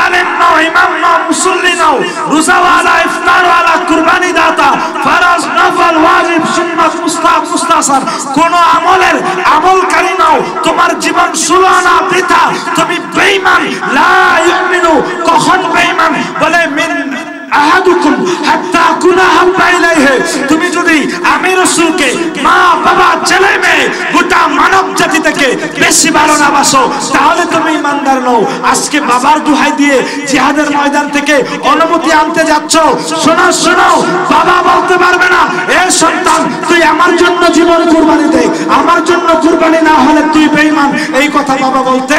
Speaker 2: আলেম নাও, ইমাম নাও, মুসল্লি নাও, রোজাওয়ালা, ইফতারওয়ালা, কুরবানি দাতা, ফরজ, নফল, ওয়াজিব, সুন্নাত, মুস্তাহাব, মুস্তাহসান, কোন আমলের আমলকারী নাও, তোমার জীবন সুলানা বৃথা, তুমি বেঈমান। লা ইউমিনু, কখন বেঈমান? বলে মিন আহাদুকুম হাত্তা আকুনা হাব্বা ইলাইহি। তুমি যদি আমি রাসূলকে, মা বাবা, ছেলে মেয়ে, গোটা মানব জাতি থেকে বেশি ভালো না বাসো, তাহলে তুমি ঈমানদার নও। আজকে বাবার দোহাই দিয়ে জিহাদের ময়দান থেকে অনুমতি আনতে যাচ্ছ। শোনো শোনো, বাবা বলতে পারবে না এ সন্তান তুই আমার জন্য জীবন কুরবানি দে, আমার জন্য কুরবানি না হলে তুই বেঈমান। এই কথা বাবা বলতে,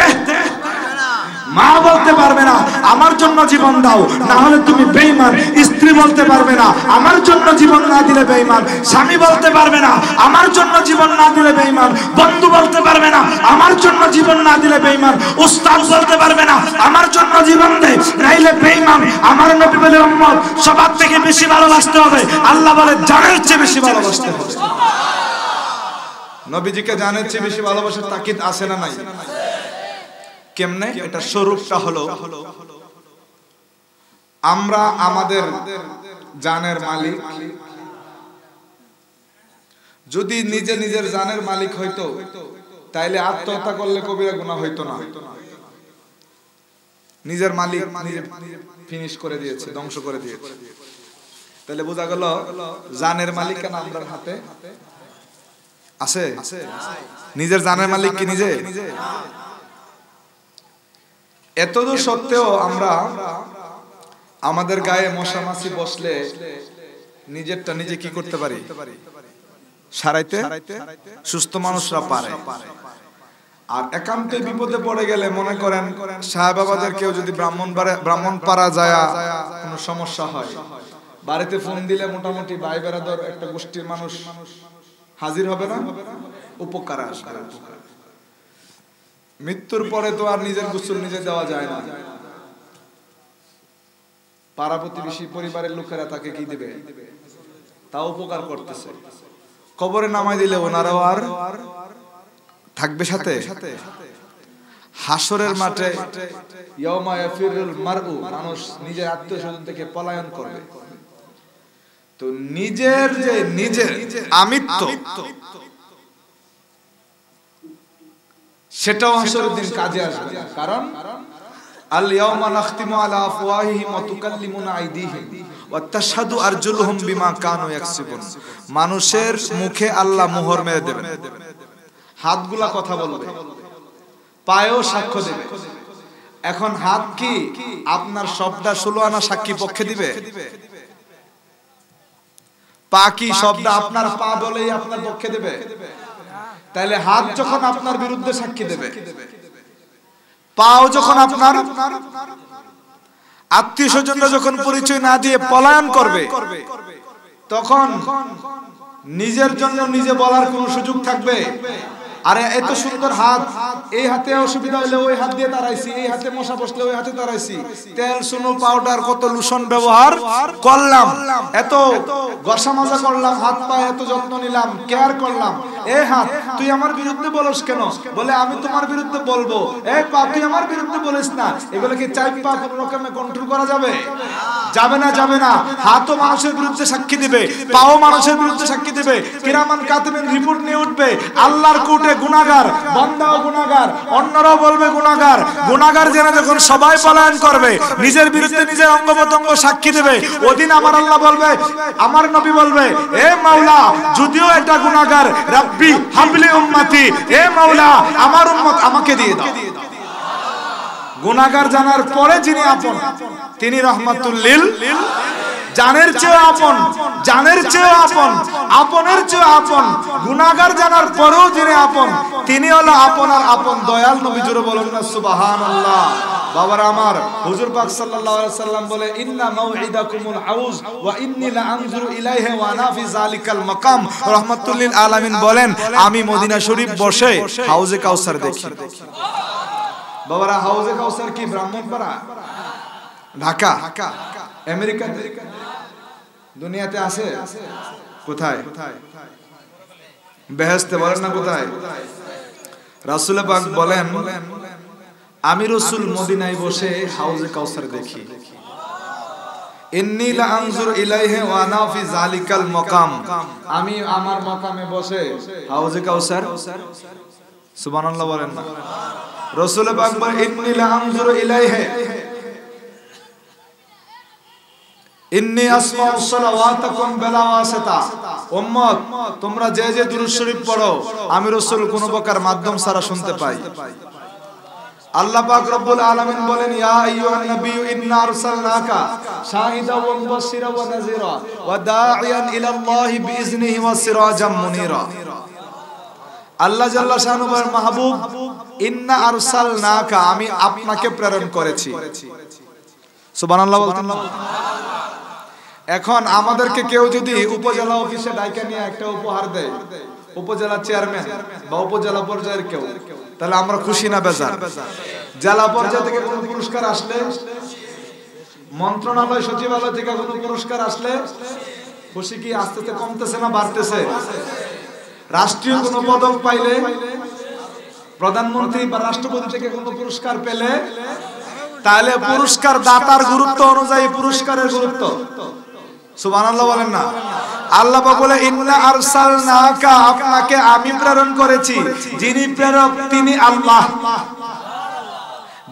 Speaker 2: মা বলতে পারবে না আমার জন্য জীবন দাও, না হলে তুমি বেঈমান। স্ত্রী বলতে পারবে না আমার জন্য জীবন না দিলে বেঈমান। স্বামী বলতে পারবে না আমার জন্য জীবন না দিলে বেঈমান। বন্ধু বলতে পারবে না আমার জন্য জীবন না দিলে বেঈমান। উস্তাদ বলতে পারবে না আমার জন্য জীবন দে, নাইলে বেঈমান। আমার নবী বলে উম্মত সবার থেকে বেশি ভালোবাসতে হবে। আল্লাহ বলে জানের চেয়ে বেশি ভালোবাসতে হবে।
Speaker 1: নবীজিকে জানের চেয়ে বেশি ভালোবাসার তাকিদ আছে না নাই? কেমনে? এটা স্বরূপটা হলো, আমরা আমাদের জানের মালিক। যদি নিজে নিজের জানের মালিক হইতো তাইলে আত্মহত্যা করলে কবিরা গুনাহ হইতো না। নিজের মালিক নিজে ফিনিশ করে দিয়েছে, ধ্বংস করে দিয়েছে। তাহলে বোঝা গেল জানের মালিক কেন আমরার হাতে আছে? নিজের জানের মালিক কি নিজে? এতদূর সত্ত্বেও আমরা আমাদের গায়ে মশা মাছি বসলে নিজেরটা নিজে কি করতে পারি? সারাইতে সুস্থ মানুষরা পারে। আর একান্তে বিপদে পড়ে গেলে, মনে করেন সাহেবাবাদের কেউ যদি ব্রাহ্মণপাড়া যায় কোনো সমস্যা হয়, বাড়িতে ফোন দিলে মোটামুটি ভাই বেরাদর একটা গোষ্ঠীর মানুষ হাজির হবে না? উপকারে আসবে। মৃত্যুর পরে তো আর নিজের গোসল নিজে দেওয়া যায় না। পাড়া প্রতিবেশী পরিবারের লোকেরা তাকে কি দিবে? তাও উপকার করতেছে। কবরে নামাই দিলে ওনারাও আর থাকবে সাথে। হাসরের মাঠে ইয়াউমা ইয়াফিরুল মারউ, মানুষ নিজের আত্মীয়স্বজন থেকে পলায়ন করবে। তো নিজের যে নিজের আমিত্ব, সেটাও হাসরের দিন কাজে আসবে। কারণ আল ইয়াউমা নাখতিমু আলা আফওয়াহিহিম ওয়া তুকাল্লিমুনা আইদিহিম ওয়া তাশহাদু আরজুলুহুম বিমা কানু ইয়াকসিবুন। মানুষের মুখে আল্লাহ মোহর মেরে দেবেন, হাতগুলা কথা বলবে, পায়েও সাক্ষ্য দেবে। এখন হাত কি আপনার সবটা 16 আনা সাক্ষী পক্ষে দিবে? পা কি সবটা আপনার পা বলেই আপনার পক্ষে দেবে? তাহলে হাত যখন আপনার বিরুদ্ধে সাক্ষী দেবে, পাও যখন আপনার আত্মীয় স্বজনরা যখন পরিচয় না দিয়ে পলায়ন করবে, তখন নিজের জন্য নিজে বলার কোন সুযোগ থাকবে? আরে এত সুন্দর হাত, এই হাতে অসুবিধা হলে ওই হাত দিয়ে তাড়াইছি, এই হাতে মশা বসলে ওই হাতে তাড়াইছি, তেল সুনো পাউডার কত লোশন ব্যবহার করলাম, এত ঘষা মাজা করলাম, হাত পায়ে এত যত্ন নিলাম, কেয়ার করলাম। এই হাত তুই আমার বিরুদ্ধে বলস কেন? বলে আমি তোমার বিরুদ্ধে বলবো। এই পা তুই আমার বিরুদ্ধে বলিস না। এগুলো কি চাই পা কোন রকমে কন্ট্রোল করা যাবে? যাবে না, যাবে না। হাতও মানুষের বিরুদ্ধে সাক্ষী দিবে, পাও মানুষের বিরুদ্ধে সাক্ষী দিবে। কিরামান কাতিবিন রিপোর্ট নিয়ে উঠবে, আল্লাহর কোর্টে গুনাহগার, বান্দাও গুনাহগার, অন্যরাও বলবে গুনাহগার। গুনাহগার জেনে যখন সবাই পলায়ন করবে, নিজের বিরুদ্ধে নিজের অঙ্গ প্রত্যঙ্গ সাক্ষী দেবে, ওদিন আমার আল্লাহ বলবে, আমার নবী বলবে, এ মাওলা যদিও এটা গুনাহগার, রাব্বি হাবলি উম্মতি, এ মাওলা আমার উম্মত আমাকে দিয়ে দাও। গুনাহগার জানার পরে যিনি আপন, তিনি রহমাতুল লিল, জানের চেয়ে আপন, জানের চেয়ে আপন, আপনের চেয়ে আপন। গুনাহগার জানার পরেও যিনি আপন, তিনি হলো আপন আর আপন দয়াল নবী। জোরে বলেন না সুবহানাল্লাহ। বাবারা আমার, হুজুর পাক সাল্লাল্লাহু আলাইহি সাল্লাম বলে ইন্না মাউইদাকুমুল হাউজ ওয়া ইন্নী লা আনজুরু ইলাইহি ওয়া আনা ফি যালিকাল মাকাম। রাহমাতুল লিল আলামিন বলেন আমি মদিনা শরীফ বসে হাউজে কাউসার দেখি। বাবারা হাউজে কাউসার কি ব্রাহ্মণপাড়া, ঢাকা, আমেরিকা, দুনিয়াতে আছে? কোথায়? বেহেশতে, বলেন না কোথায়? রাসূল পাক বলেন আমি রাসূল মদিনায় বসে হাউজে কাউসার দেখি। ইন্নী লা আনজুরু ইলাইহি ওয়া আনা ফি যালিকাল মাকাম, আমি আমার মাকামে বসে হাউজে কাউসার। সুবহানাল্লাহ বলেন না? রাসূল পাক বলেন ইন্নী লা আনজুরু ইলাইহি ইন্নী আসমাউ সালাওয়াতাকুম বিলা ওয়াসিতা। উম্মত তোমরা যে যে দুরূদ শরীফ পড়ো আমি রাসূল কোন প্রকার মাধ্যম ছাড়া শুনতে পাই। আল্লাহ পাক রব্বুল আলামিন বলেন ইয়া আইয়ুহান নাবিয়্যু ইন্না আরসালনাকা শাহিদাও ওয়া মুবাশশিরাও ওয়া নাযীরা ওয়া দাঈয়ান ইলাল্লাহি বিইজনিহি ওয়া সিরাজাম মুনীরা। আল্লাহ জাল্লা শানহু বলেন মাহবুব ইন্না আরসালনাকা, আমি আপনাকে প্রেরণ করেছি। সুবহানাল্লাহ বলতেন না? এখন আমাদেরকে কেউ যদি উপজেলা অফিসে ডাইকা নিয়ে একটা উপহার দেয়, উপজেলা চেয়ারম্যান বা উপজেলা পর্যায়ের কেউ, তাহলে আমরা খুশি না বেজার? জেলা পর্যায় থেকে কোনো পুরস্কার আসলে, মন্ত্রণালয় সচিবালয় থেকে কোনো পুরস্কার আসলে খুশি কি আস্তে আস্তে কমতেছে না বাড়তেছে? রাষ্ট্রীয় কোনো পদক পাইলে, প্রধানমন্ত্রী বা রাষ্ট্রপতি থেকে কোনো পুরস্কার পেলে, তাহলে পুরস্কার দাতার গুরুত্ব অনুযায়ী পুরস্কারের গুরুত্ব। সুবহানাল্লাহ বলেন না? আল্লাহ পাক বলে ইন্না আরসালনাকা, আপনাকে আমি প্রেরণ করেছি। যিনি প্রেরক তিনি আল্লাহ,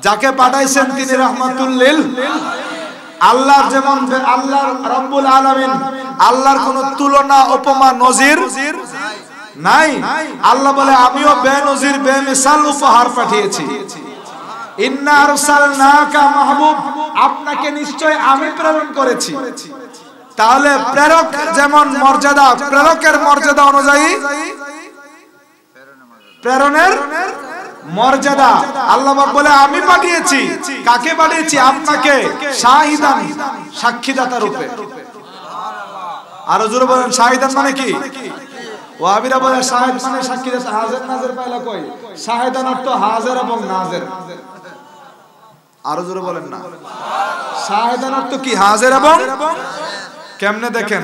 Speaker 1: যাকে পাঠাইছেন তিনি রাহমাতুল লিল। আল্লাহর যেমন আল্লাহ রাব্বুল আলামিন, আল্লাহর কোনো তুলনা উপমা নজির নাই। আল্লাহ বলে আমিও বেনজির বেমিসাল উপহার পাঠিয়েছি। ইন্না আরসালনাকা মাহবুব, আপনাকে নিশ্চয় আমি প্রেরণ করেছি। তাহলে প্রেরক যেমন মর্যাদা, প্রেরকের মর্যাদা অনুযায়ী প্রেরণের মর্যাদা। আল্লাহ পাক বলে আমি পাঠিয়েছি। কাকে পাঠিয়েছি? আপনাকে শাহিদান, সাক্ষীদাতা রূপে। আরো জোরে বলেন শাহিদান মানে কি? ওয়াহাবীরা বলে শাহিদ মানে সাক্ষীদাতা। হাজির নাজির পাইলা কই? শাহিদান অর্থ হাজির এবং নাজির। আরো জোরে বলেন না? শাহিদান অর্থ কি? হাজির এবং। কেমনে দেখেন,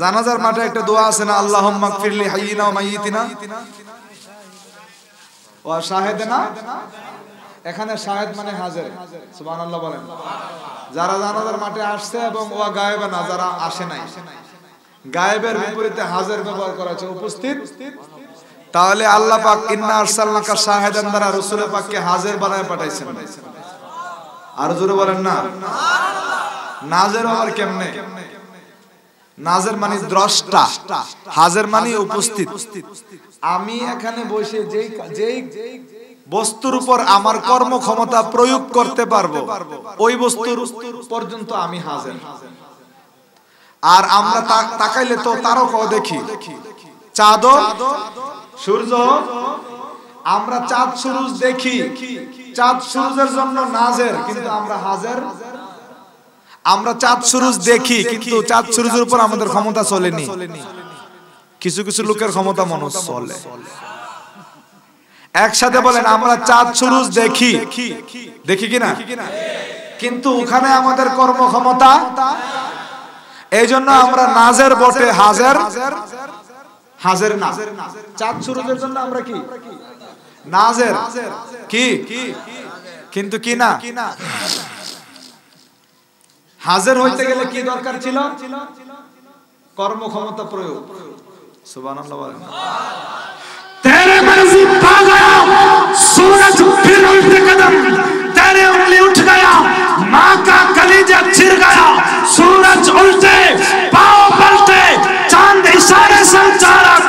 Speaker 1: জানাজার মাঠে একটা দোয়া আছে না, আল্লাহুম্মা গফিরলি হাইয়িনা ওয়া মাইয়িতিনা ওয়া শাহিদানা। এখানে শাহিদ মানে হাজির। সুবহানাল্লাহ বলেন। যারা জানাজার মাঠে আসছে এবং ওয়া গায়েবানা, যারা আসে নাই। গায়েবের বিপরীতে হাজির ব্যবহার করা হয়েছে, উপস্থিত। তাহলে আল্লাহ পাক ইন্না আরসালনাকা শাহিদান দ্বারা রাসূল পাককে হাজির বানায় পাঠাইছেন। আর জোরে বলেন না? নাজির আবার কেমনে? নাজির মানে দ্রষ্টা, হাজির মানে উপস্থিত। আমি এখানে বসে যেই বস্তুর উপর আমার কর্মক্ষমতা প্রয়োগ করতে পারবো, ওই বস্তুর পর্যন্ত আমি হাজির। আর আমরা তাকাইলে তো তারকাও দেখি, চাঁদ, সূর্য। আমরা চাঁদ সূরজ দেখি, চাঁদ সূরজের জন্য নাজির, কিন্তু আমরা হাজির। আমরা চাঁদ সূরজ দেখি, কিন্তু চাঁদ সূরজের উপর আমাদের ক্ষমতা চলেনি। কিছু কিছু লোকের ক্ষমতা মনে চলে। একসাথে বলেন আমরা চাঁদ সূরজ দেখি, দেখি কিনা? কিন্তু ওখানে আমাদের কর্মক্ষমতা, এই জন্য আমরা নাজির বটে, হাজির হাজির না। চাঁদ সূরজের জন্য আমরা কি? নাজির। কি? কিন্তু কি না? হাজির হইতে গেলে কি দরকার ছিল? কর্মক্ষমতা প্রয়োগ। সুবহানাল্লাহ বলেন।
Speaker 2: तेरे मर्जी पा गया, सूरज फिर उल्टे कदम, तेरे उंगली उठ गया, माँ का कलीजा चिर गया। सूरज उल्टे, पाँव पलटे, चांद इशारे से उचारक,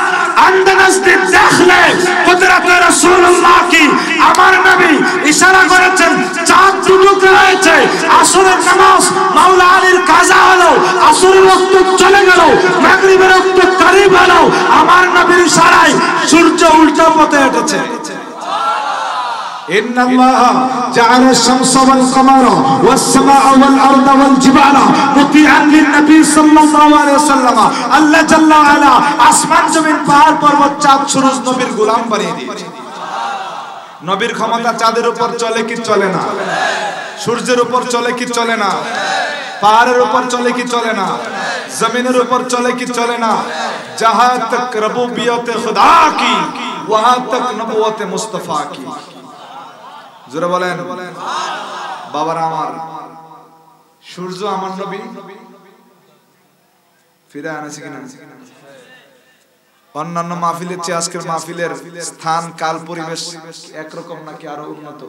Speaker 2: अंदनस्ती देखले कुदरत রাসূলুল্লাহ কি। আমার নবী ইশারা করেছেন, চাঁদ দুটুকরা হয়েছে। আসরের নামাজ মাওলা আলীর কাজা হলো, আসরের ওয়াক্ত চলে গেল, মাগরিবের ওয়াক্ত করিব হলো। আমার নবীর ইশারায় সূর্য উল্টো পথে হেঁটেছে।
Speaker 1: ইন্নাল্লাহা জাআলা আশ-শামসা ওয়াল কামারা ওয়াস-সামাআ ওয়াল আরদা ওয়াল জিবালা মুতিআন লিন-নবী সাল্লাল্লাহু আলাইহি ওয়াসাল্লাম। আল্লাহ জাল্লা ওয়া আলা আসমান জমিন পাহাড় পর্বত চাঁদ সূরজ নবীর গোলাম বানিয়ে দিয়েছে। নবীর ক্ষমতা চাঁদের উপর চলে কি চলে না? সূর্যের উপর চলে কি চলে না? পাহাড়ের উপর চলে কি চলে না? জমিনের উপর চলে কি চলে না? जहां तक रबूबियत खुदा की वहां तक नबुवत मुस्तफा की। জোরে বলেন বাবারা আমার, সূর্য আমার নবী ফিরে আনেছে কিনা? অন্যান্য মাহফিলের চেয়ে আজকের মাহফিলের স্থান কাল পরিবেশ একরকম নাকি আরো উন্নত?